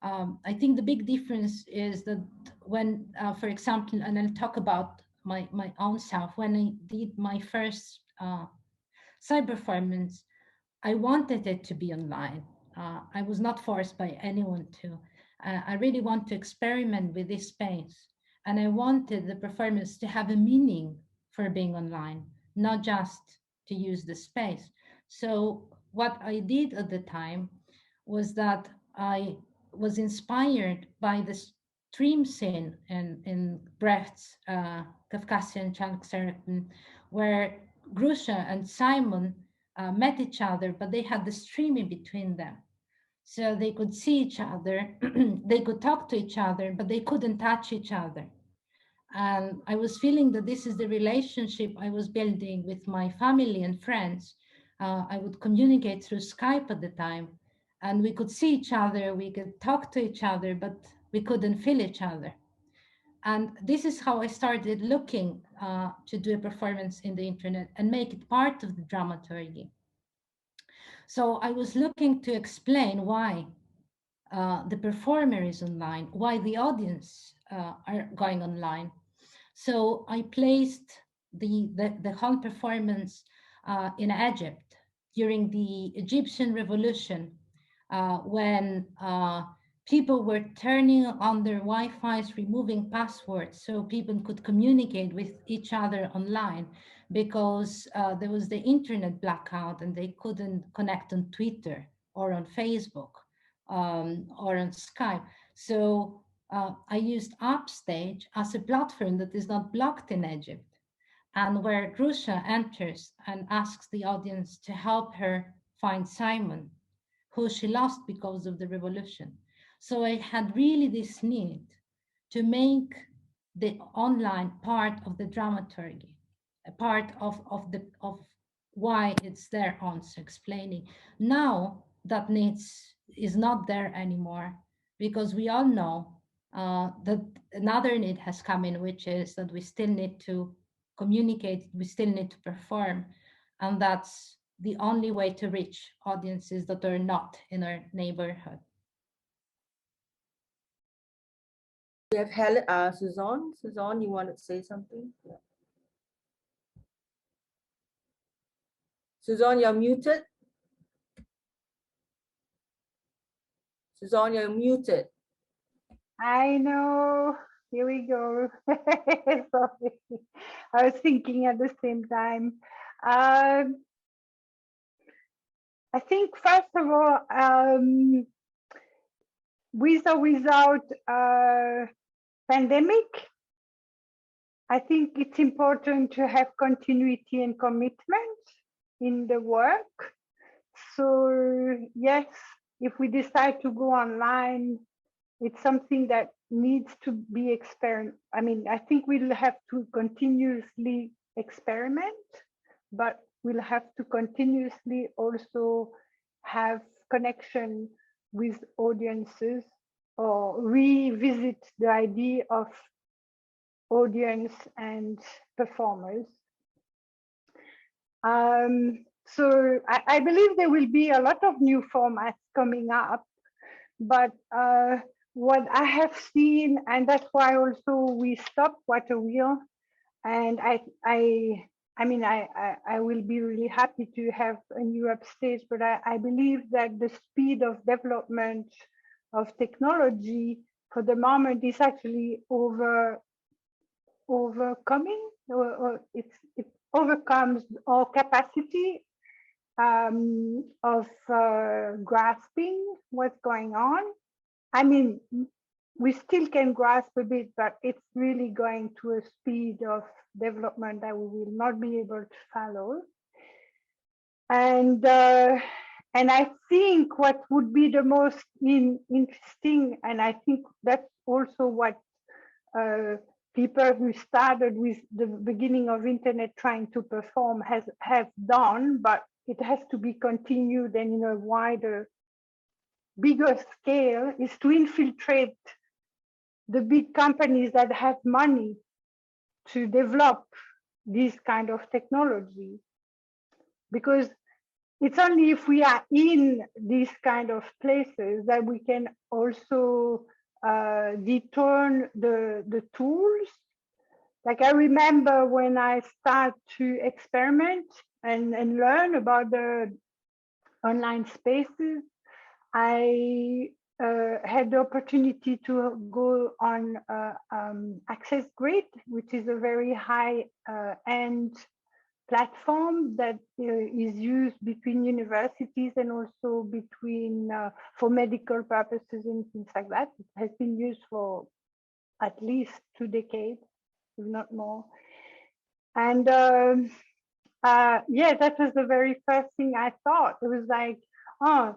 I think the big difference is that when, for example, and I'll talk about my own self, when I did my first Cyberformance, I wanted it to be online. I was not forced by anyone to. I really want to experiment with this space, and I wanted the performance to have a meaning for being online, not just to use the space. So what I did at the time was that I was inspired by the stream scene in Brecht's Kafkasian Charakterten, where Grusha and Simon met each other, but they had the stream in between them. So they could see each other, they could talk to each other, but they couldn't touch each other. And I was feeling that this is the relationship I was building with my family and friends. I would communicate through Skype at the time, and we could see each other, we could talk to each other, but we couldn't feel each other. And this is how I started looking to do a performance in the internet and make it part of the dramaturgy. So I was looking to explain why the performer is online, why the audience are going online. So I placed the whole performance in Egypt during the Egyptian Revolution, when people were turning on their Wi-Fi's, removing passwords so people could communicate with each other online, because there was the internet blackout and they couldn't connect on Twitter or on Facebook or on Skype. So I used Upstage as a platform that is not blocked in Egypt, and where Grusha enters and asks the audience to help her find Simon, who she lost because of the revolution. So I had really this need to make the online part of the dramaturgy, a part of why it's there, also explaining. Now that needs is not there anymore, because we all know that another need has come in, which is that we still need to communicate, we still need to perform. And that's the only way to reach audiences that are not in our neighborhood. We have Helen, Suzanne. Suzanne, you wanted to say something? Yeah. Suzanne, you're muted. Suzanne, you're muted. I know. Here we go. Sorry. I was thinking at the same time. I think, first of all, with or without pandemic, I think it's important to have continuity and commitment in the work. So yes, if we decide to go online, it's something that needs to be experiment. I mean, I think we'll have to continuously experiment, but we'll have to continuously also have connection with audiences or revisit the idea of audience and performers. So I believe there will be a lot of new formats coming up, but what I have seen, and that's why also we stopped Waterwheel, and I mean, I will be really happy to have a new upstage, but I believe that the speed of development of technology for the moment is actually overcoming, or it overcomes our capacity of grasping what's going on. I mean, we still can grasp a bit, but it's really going to a speed of development that we will not be able to follow. And I think what would be the most interesting, and I think that's also what people who started with the beginning of internet trying to perform have done, but it has to be continued and in a wider, bigger scale, is to infiltrate the big companies that have money to develop this kind of technology. Because it's only if we are in these kind of places that we can also return the tools. Like I remember when I start to experiment and learn about the online spaces, I had the opportunity to go on Access Grid, which is a very high-end platform that is used between universities and also between for medical purposes and things like that. It has been used for at least 2 decades, if not more. And yeah, that was the very first thing I thought. It was like, oh,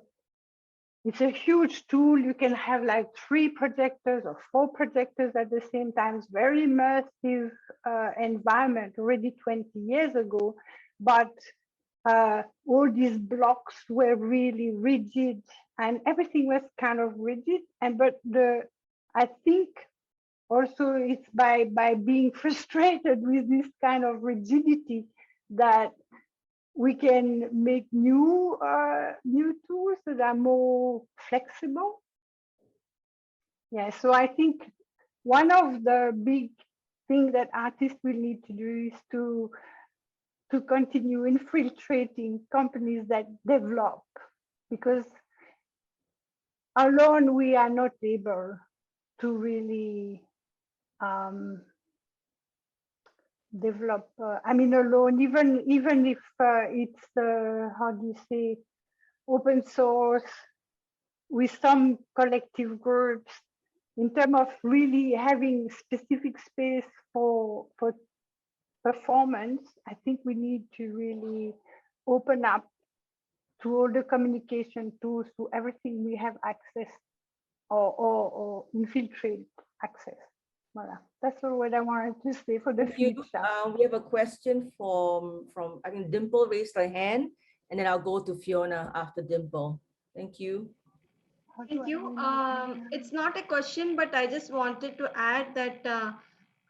it's a huge tool. You can have like 3 projectors or 4 projectors at the same time. It's very immersive environment already 20 years ago, but all these blocks were really rigid and everything was kind of rigid. And but I think also it's by being frustrated with this kind of rigidity that we can make new tools that are more flexible. Yeah, so I think one of the big things that artists will need to do is to continue infiltrating companies that develop, because alone we are not able to really develop. I mean, alone, even if it's how do you say, open source with some collective groups, in terms of really having specific space for performance, I think we need to really open up to all the communication tools, to everything we have access or infiltrate access. Voilà. That's all what I wanted to say for the future. We have a question from I think Dimple raised her hand, and then I'll go to Fiona after Dimple. Thank you. Thank you. It's not a question, but I just wanted to add that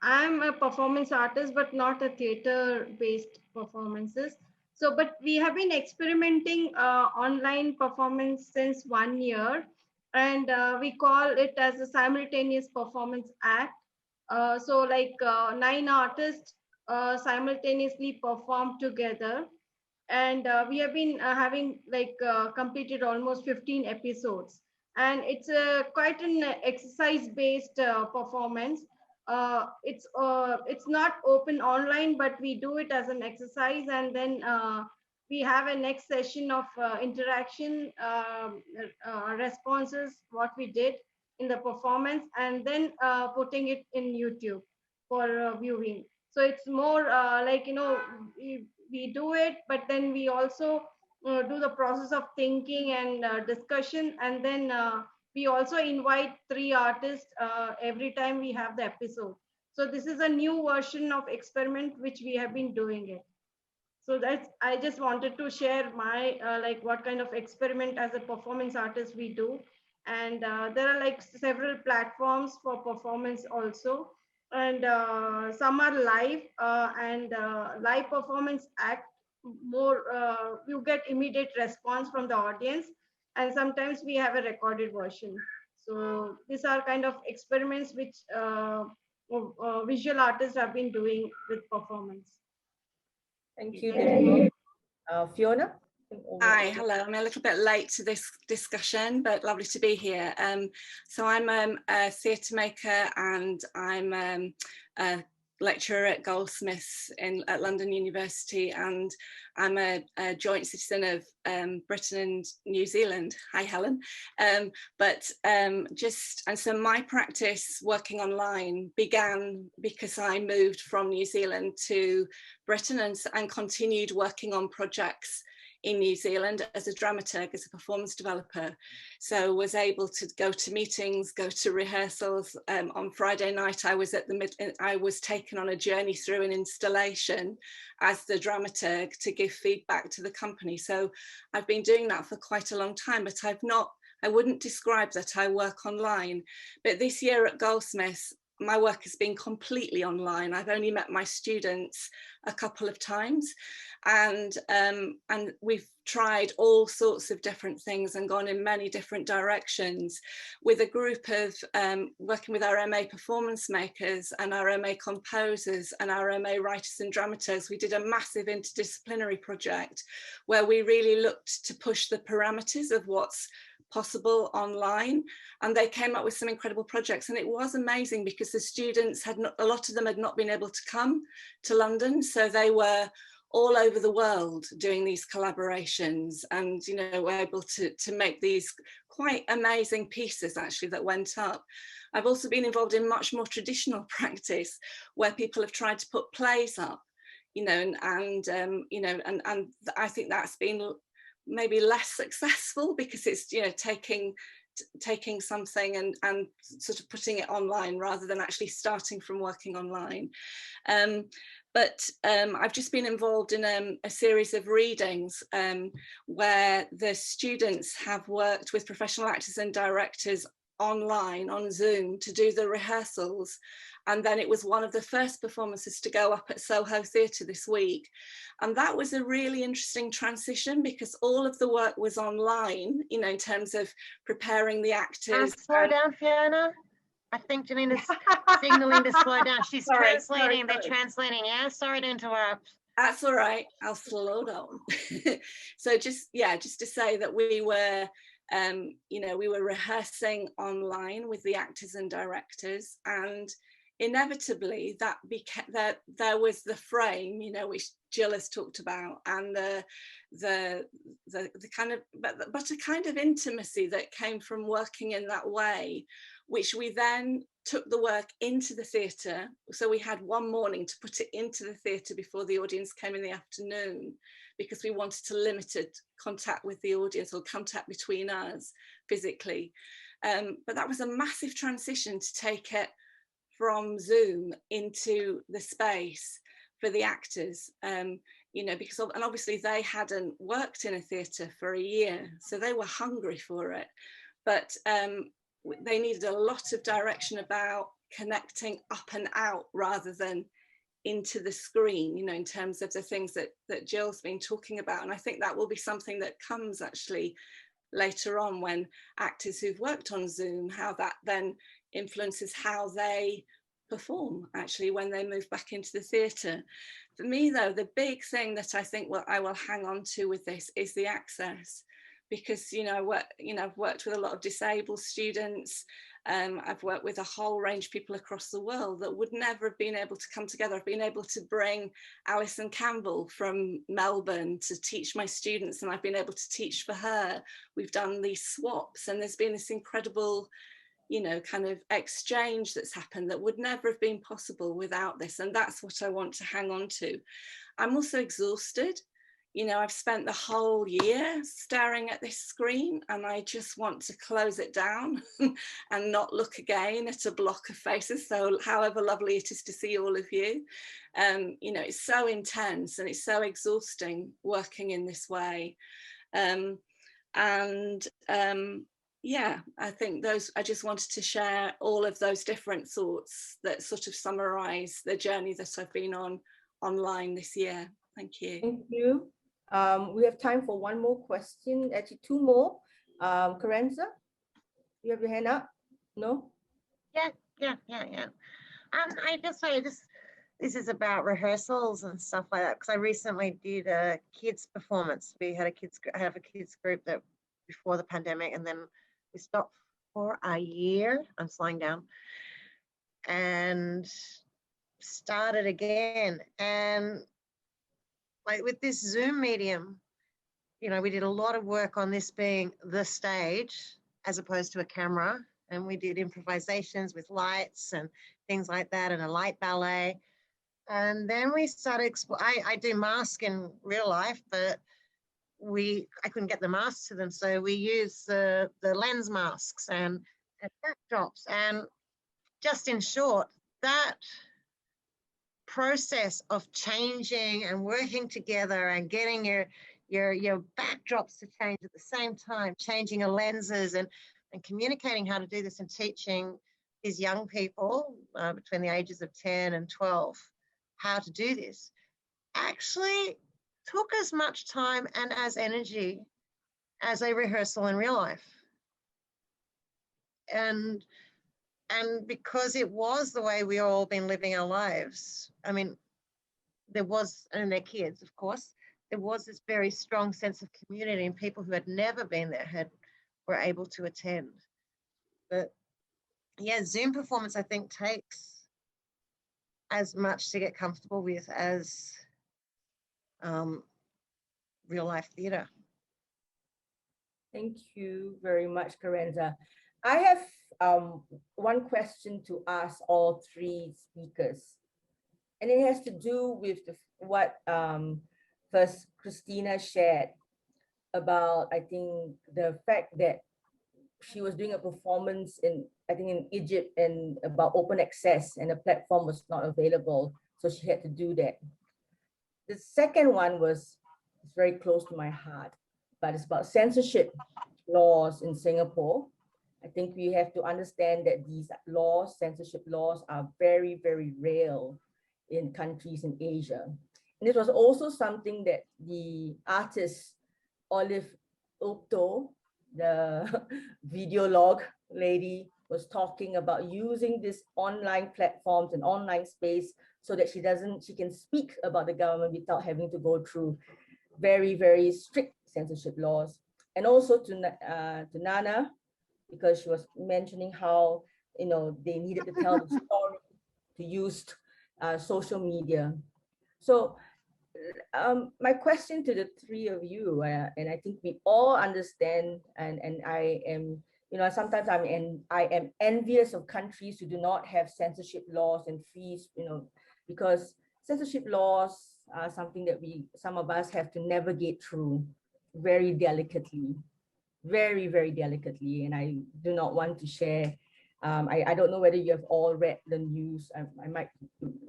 I'm a performance artist, but not a theater-based performances. So, but we have been experimenting online performance since 1 year, and we call it as a simultaneous performance act. So like 9 artists simultaneously perform together. And we have been having like completed almost 15 episodes. And it's quite an exercise-based performance. It's not open online, but we do it as an exercise, and then we have a next session of interaction responses, what we did in the performance, and then putting it in YouTube for viewing. So it's more like, you know, we do it, but then we also do the process of thinking and discussion, and then we also invite 3 artists every time we have the episode. So this is a new version of experiment which we have been doing it. So that's, I just wanted to share my like what kind of experiment as a performance artist we do. And there are like several platforms for performance also. And some are live, and live performance act more, you get immediate response from the audience. And sometimes we have a recorded version. So these are kind of experiments which visual artists have been doing with performance. Thank you. Fiona? Hi, hello. I'm a little bit late to this discussion, but lovely to be here. So I'm a theatre maker, and I'm a lecturer at Goldsmiths at London University, and I'm a joint citizen of Britain and New Zealand. Hi, Helen. And so my practice working online began because I moved from New Zealand to Britain and continued working on projects in New Zealand as a dramaturg, as a performance developer. So was able to go to meetings, go to rehearsals. On Friday night, I was taken on a journey through an installation as the dramaturg to give feedback to the company. So I've been doing that for quite a long time, but I wouldn't describe that I work online. But this year at Goldsmiths, my work has been completely online. I've only met my students a couple of times, and we've tried all sorts of different things and gone in many different directions with a group of working with our MA performance makers and our MA composers and our MA writers and dramaturgs. We did a massive interdisciplinary project where we really looked to push the parameters of what's possible online, and they came up with some incredible projects. And it was amazing because the students a lot of them had not been able to come to London, so they were all over the world doing these collaborations, and were able to make these quite amazing pieces actually that went up. I've also been involved in much more traditional practice where people have tried to put plays up, and I think that's been maybe less successful because it's taking something and sort of putting it online rather than actually starting from working online. But I've just been involved in a series of readings where the students have worked with professional actors and directors online on Zoom to do the rehearsals. And then it was one of the first performances to go up at Soho Theatre this week. And that was a really interesting transition because all of the work was online, in terms of preparing the actors. Slow down, Fiona. I think Janina's signaling to slow down. She's translating, they're translating. Yeah, sorry to interrupt. That's all right, I'll slow down. So just to say that we were, we were rehearsing online with the actors and directors, and inevitably that there was the frame, which Jill has talked about, and the kind of but a kind of intimacy that came from working in that way, which we then took the work into the theatre. So we had one morning to put it into the theatre before the audience came in the afternoon, because we wanted to limited contact with the audience or contact between us physically. But that was a massive transition to take it from Zoom into the space for the actors, because obviously they hadn't worked in a theatre for a year, so they were hungry for it. But they needed a lot of direction about connecting up and out rather than into the screen, you know, in terms of the things that Jill's been talking about. And I think that will be something that comes actually later on when actors who've worked on Zoom, how that then influences how they perform actually when they move back into the theatre. For me though, the big thing that I think I will hang on to with this is the access, because I've worked with a lot of disabled students. I've worked with a whole range of people across the world that would never have been able to come together. I've been able to bring Alison Campbell from Melbourne to teach my students, and I've been able to teach for her. We've done these swaps, and there's been this incredible, kind of exchange that's happened that would never have been possible without this. And that's what I want to hang on to. I'm also exhausted. I've spent the whole year staring at this screen, and I just want to close it down and not look again at a block of faces. So however lovely it is to see all of you, it's so intense and it's so exhausting working in this way. Yeah, I think I just wanted to share all of those different thoughts that sort of summarize the journey that I've been on online this year. Thank you. Thank you. We have time for one more question, actually two more. Carenza, you have your hand up? No? Yeah. I just say this is about rehearsals and stuff like that, because I recently did a kids performance. I have a kids group that before the pandemic, and then we stopped for a year. I'm slowing down, and started again. And like with this Zoom medium, we did a lot of work on this being the stage as opposed to a camera. And we did improvisations with lights and things like that, and a light ballet. And then we started, I do masks in real life, but I couldn't get the masks to them. So we use the lens masks and backdrops. And just in short, that process of changing and working together and getting your backdrops to change at the same time, changing your lenses and communicating how to do this, and teaching these young people between the ages of 10 and 12 how to do this, actually took as much time and as energy as a rehearsal in real life. And because it was the way we all been living our lives, I mean, there was, and their kids, of course, there was this very strong sense of community, and people who had never been there were able to attend. But yeah, Zoom performance, I think, takes as much to get comfortable with as real life theatre. Thank you very much, Carenza. I have one question to ask all three speakers, and it has to do with what first Christina shared about, I think, the fact that she was doing a performance in Egypt, and about open access, and the platform was not available, so she had to do that. The second one it's very close to my heart, but it's about censorship laws in Singapore. I think we have to understand that these laws, censorship laws, are very, very real in countries in Asia. And it was also something that the artist Olive Opto, the videolog lady, was talking about, using these online platforms and online space so that she can speak about the government without having to go through very, very strict censorship laws. And also to Naná, because she was mentioning how they needed to tell the story, to use social media. So my question to the three of you, and I think we all understand, and I am, sometimes I am envious of countries who do not have censorship laws and fees, because censorship laws are something that some of us have to navigate through very delicately, very, very delicately. And I do not want to share. I don't know whether you have all read the news. I might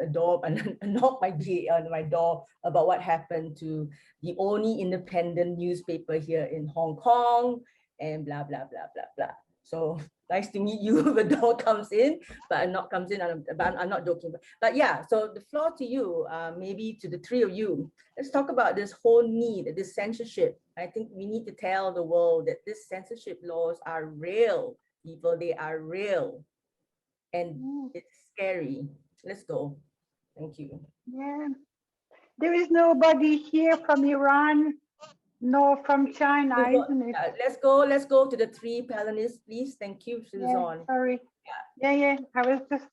knock on my door about what happened to the only independent newspaper here in Hong Kong, and blah, blah, blah, blah, blah. So nice to meet you. The door comes in, but not comes in. I'm not joking. But yeah, so the floor to you, maybe to the three of you. Let's talk about this whole need, this censorship. I think we need to tell the world that these censorship laws are real, people. They are real, and it's scary. Let's go. Thank you. Yeah. There is nobody here from Iran, nor from China, isn't it? Let's go to the three panelists, please. Thank you, Susan. Yeah, sorry. Yeah. I was just.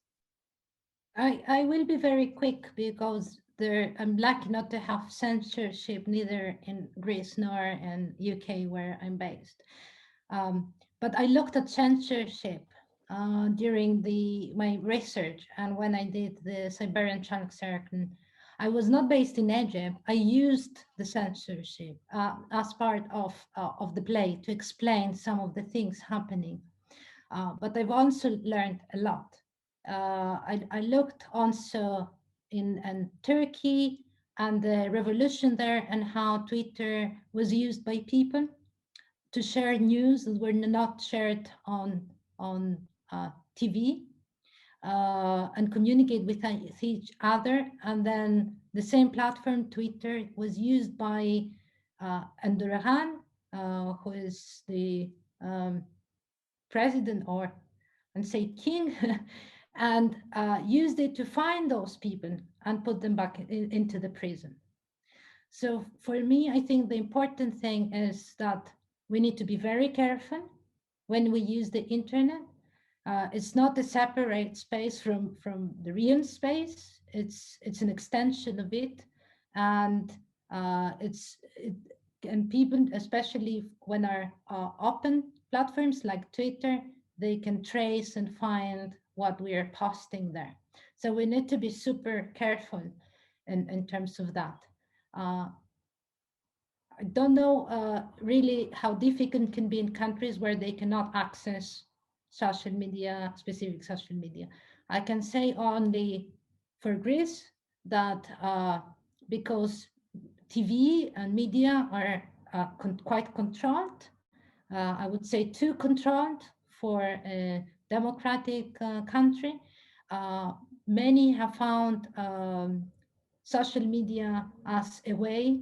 I will be very quick because I'm lucky not to have censorship neither in Greece nor in UK where I'm based. But I looked at censorship during my research, and when I did the Siberian Chunk Circle, I was not based in Egypt. I used the censorship as part of the play to explain some of the things happening. But I've also learned a lot. I looked also in Turkey and the revolution there and how Twitter was used by people to share news that were not shared on TV and communicate with each other. And then the same platform, Twitter, was used by Erdogan, who is the president and say king, and used it to find those people and put them back into the prison. So for me, I think the important thing is that we need to be very careful when we use the internet. It's not a separate space from the real space. It's an extension of it, and and people, especially when are open platforms like Twitter, they can trace and find what we are posting there. So we need to be super careful in terms of that. I don't know really how difficult it can be in countries where they cannot access social media, specific social media. I can say only for Greece that because TV and media are quite controlled, I would say too controlled for a democratic country. Many have found social media as a way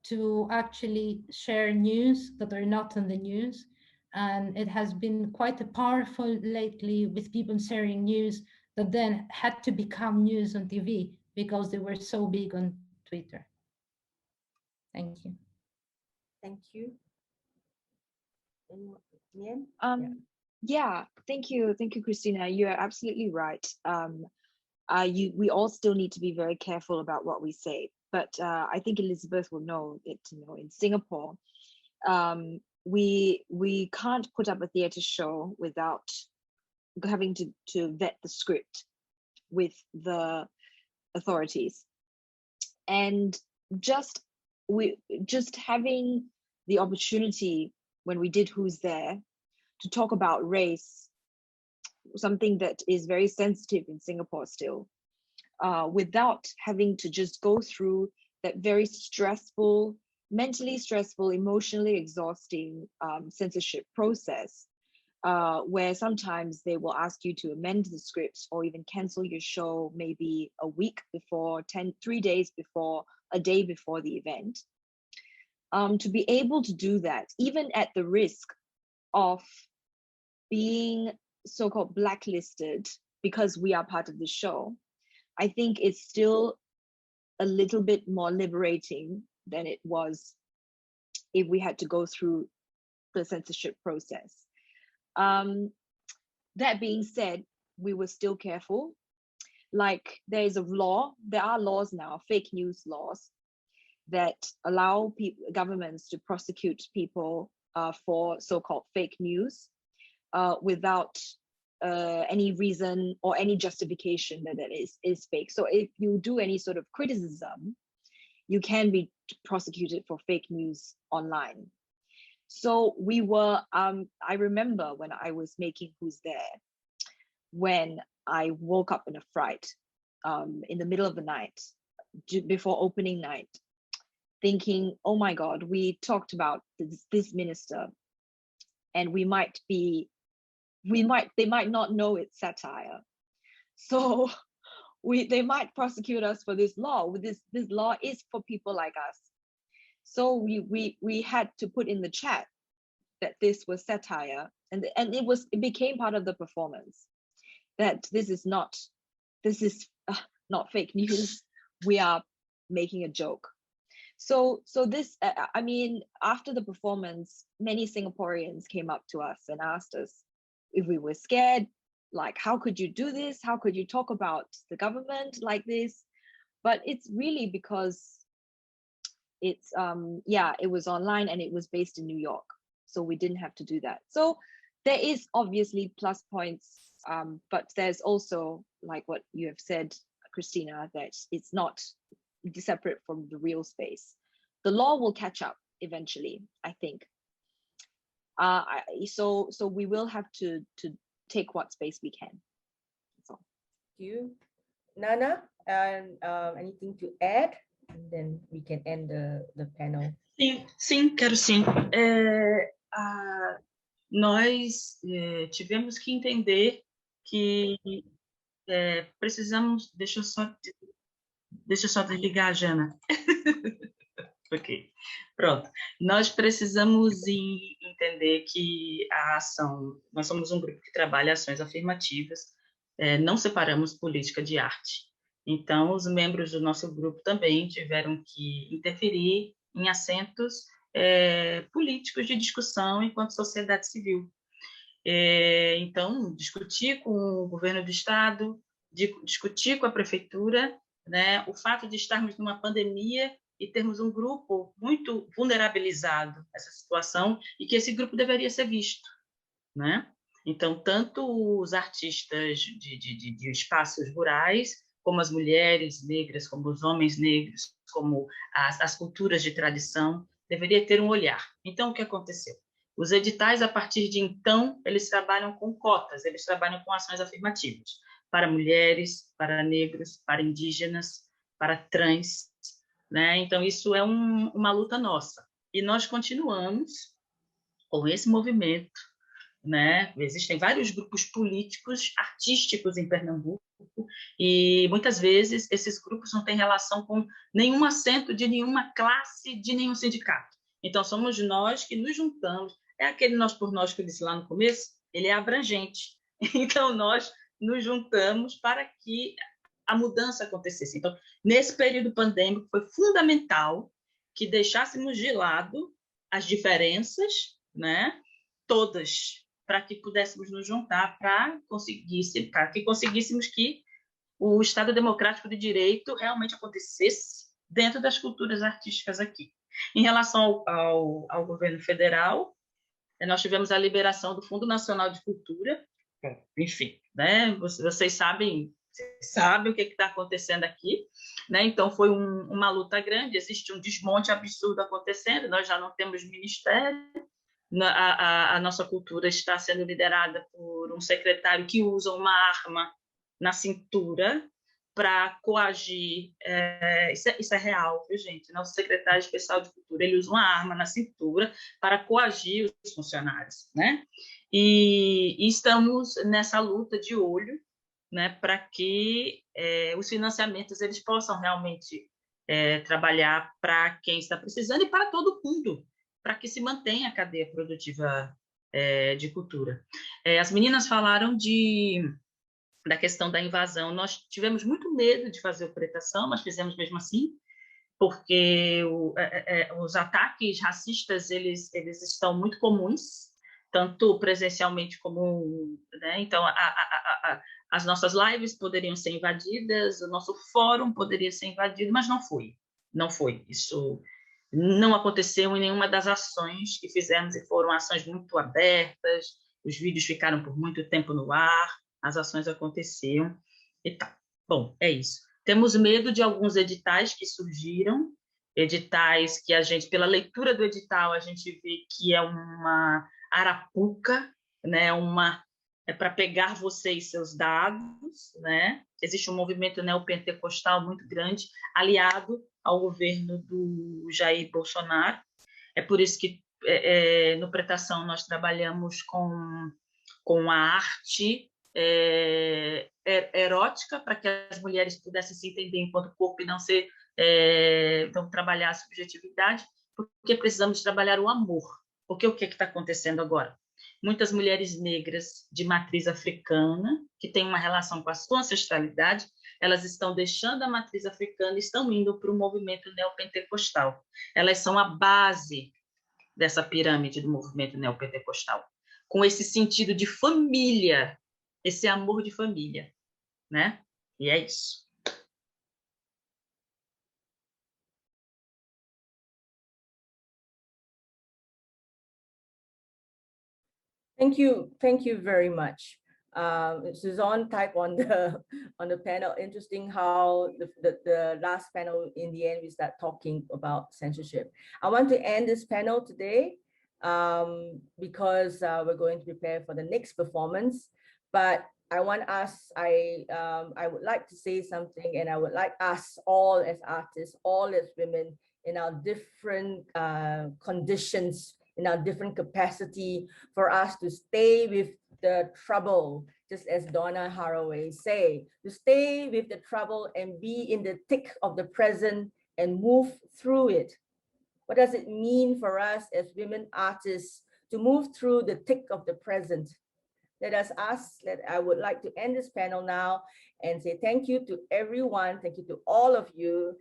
to actually share news that are not on the news. And it has been quite powerful lately with people sharing news that then had to become news on TV because they were so big on Twitter. Thank you. Thank you. Yeah, thank you, Christina. You're absolutely right. We all still need to be very careful about what we say. But I think Elizabeth will know that in Singapore, we can't put up a theatre show without having to vet the script with the authorities, and just having the opportunity when we did Who's There to talk about race, something that is very sensitive in Singapore still, without having to just go through that very stressful, mentally stressful, emotionally exhausting censorship process, where sometimes they will ask you to amend the scripts or even cancel your show maybe a week before, 3 days before, a day before the event. To be able to do that, even at the risk of being so-called blacklisted because we are part of the show, I think it's still a little bit more liberating than it was if we had to go through the censorship process. That being said, we were still careful. Like there are laws now, fake news laws, that allow governments to prosecute people for so-called fake news without any reason or any justification that is fake. So if you do any sort of criticism, you can be prosecuted for fake news online. So we were, I remember when I was making Who's There, when I woke up in a fright in the middle of the night, before opening night, thinking, oh my God, we talked about this minister and we might be they might not know it's satire. So they might prosecute us for this law. This law is for people like us. So we had to put in the chat that this was satire, and it became part of the performance, that this is not fake news. We are making a joke. So this, I mean, after the performance, many Singaporeans came up to us and asked us if we were scared, like, how could you do this? How could you talk about the government like this? But it's really because it's, it was online and it was based in New York. So we didn't have to do that. So there is obviously plus points, but there's also, like what you have said, Christina, that it's not separate from the real space. The law will catch up eventually, I think. So we will have to take what space we can. That's all. Thank you. Nana, anything to add? And then we can end the panel. Sim, quero sim. Nós tivemos que entender que precisamos... Deixa eu só desligar, Jana. Ok, pronto. Nós precisamos entender que a ação... Nós somos um grupo que trabalha ações afirmativas, não separamos política de arte. Então, os membros do nosso grupo também tiveram que interferir em assentos políticos de discussão enquanto sociedade civil. Então, discutir com o governo do Estado, discutir com a prefeitura, né, o fato de estarmos numa pandemia e termos um grupo muito vulnerabilizado nessa situação, e que esse grupo deveria ser visto, né? Então, tanto os artistas de espaços rurais, como as mulheres negras, como os homens negros, como as culturas de tradição, deveria ter um olhar. Então, o que aconteceu? Os editais, a partir de então, eles trabalham com cotas, eles trabalham com ações afirmativas, para mulheres, para negros, para indígenas, para trans, né? Então, isso é uma luta nossa. E nós continuamos com esse movimento, né? Existem vários grupos políticos, artísticos em Pernambuco, e muitas vezes esses grupos não têm relação com nenhum assento de nenhuma classe, de nenhum sindicato. Então, somos nós que nos juntamos. É aquele nós por nós que eu disse lá no começo, ele é abrangente. Então, nós nos juntamos para que a mudança acontecesse. Então, nesse período pandêmico, foi fundamental que deixássemos de lado as diferenças, né? Todas, para que pudéssemos nos juntar, para que conseguíssemos que o Estado Democrático de Direito realmente acontecesse dentro das culturas artísticas aqui. Em relação ao governo federal, nós tivemos a liberação do Fundo Nacional de Cultura, enfim, né? Vocês sabem o que está acontecendo aqui, né? Então foi uma luta grande, existe um desmonte absurdo acontecendo, nós já não temos ministério, a nossa cultura está sendo liderada por um secretário que usa uma arma na cintura para coagir, isso é real, viu, gente? Nosso secretário especial de cultura, ele usa uma arma na cintura para coagir os funcionários, né? E estamos nessa luta de olho, né, para que os financiamentos eles possam realmente trabalhar para quem está precisando e para todo mundo, para que se mantenha a cadeia produtiva de cultura. As meninas falaram da questão da invasão. Nós tivemos muito medo de fazer operetação, mas fizemos mesmo assim, porque os ataques racistas eles estão muito comuns, tanto presencialmente como, né? Então as nossas lives poderiam ser invadidas, o nosso fórum poderia ser invadido, mas não foi. Isso não aconteceu em nenhuma das ações que fizemos, e foram ações muito abertas, os vídeos ficaram por muito tempo no ar, as ações aconteceram e tal. Bom, é isso. Temos medo de alguns editais que surgiram, editais que a gente, pela leitura do edital, a gente vê que é uma arapuca, né? É para pegar você e seus dados, né? Existe um movimento neopentecostal muito grande, aliado ao governo do Jair Bolsonaro. É por isso que no Pretação nós trabalhamos com com a arte erótica, para que as mulheres pudessem se entender enquanto corpo e não ser então trabalhar a subjetividade, porque precisamos trabalhar o amor. Porque o que está acontecendo agora? Muitas mulheres negras de matriz africana, que têm uma relação com a sua ancestralidade, elas estão deixando a matriz africana e estão indo para o movimento neopentecostal. Elas são a base dessa pirâmide do movimento neopentecostal, com esse sentido de família, esse amor de família, né? E é isso. Thank you very much. Suzanne typed on the panel. Interesting how the last panel, in the end, we start talking about censorship. I want to end this panel today because we're going to prepare for the next performance. But I want us, I would like to say something, and I would like us all as artists, all as women, in our different conditions, in our different capacity, for us to stay with the trouble, just as Donna Haraway say, to stay with the trouble and be in the thick of the present and move through it. What does it mean for us as women artists to move through the thick of the present? Let us ask, I would like to end this panel now and say thank you to everyone, thank you to all of you.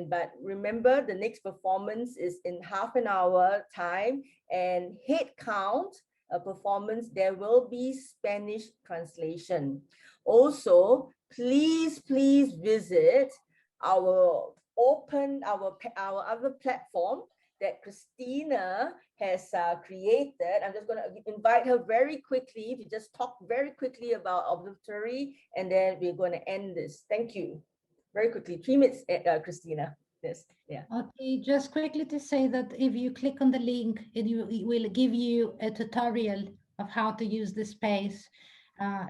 But remember, the next performance is in half an hour time, and head count a performance, there will be Spanish translation. Also, please visit our other platform that Christina has created. I'm just going to invite her very quickly to just talk very quickly about Observatory, and then we're going to end this. Thank you. Very quickly, 3 minutes, Christina. Yes, yeah. Okay, just quickly to say that if you click on the link, it will give you a tutorial of how to use the space.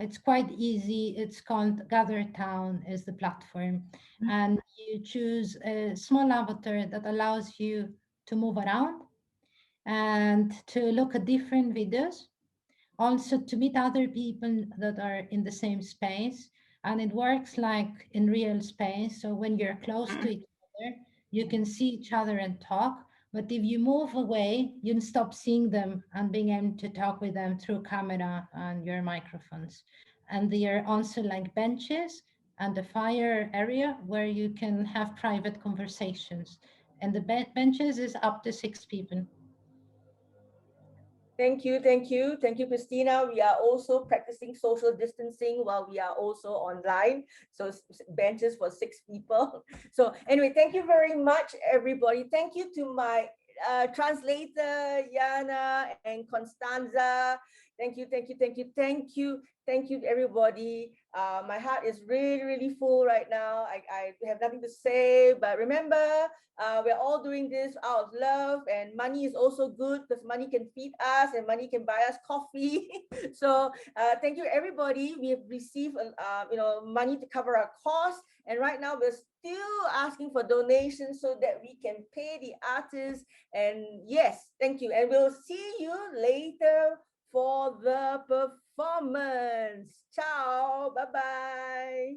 It's quite easy. It's called Gather Town is the platform. And you choose a small avatar that allows you to move around and to look at different videos. Also to meet other people that are in the same space. And it works like in real space. So when you're close to each other, you can see each other and talk. But if you move away, you stop seeing them and being able to talk with them through camera and your microphones. And they are also like benches and a fire area where you can have private conversations. And the benches is up to 6 people. Thank you, Christina. We are also practicing social distancing while we are also online. So benches for 6 people. So anyway, thank you very much, everybody. Thank you to my translator, Yana and Constanza. Thank you, everybody. My heart is really full right now. I have nothing to say, but remember, we're all doing this out of love, and money is also good because money can feed us and money can buy us coffee. So thank you, everybody. We have received money to cover our costs, and right now we're still asking for donations so that we can pay the artists. And yes, thank you, and we'll see you later for the performance. Ciao, bye-bye.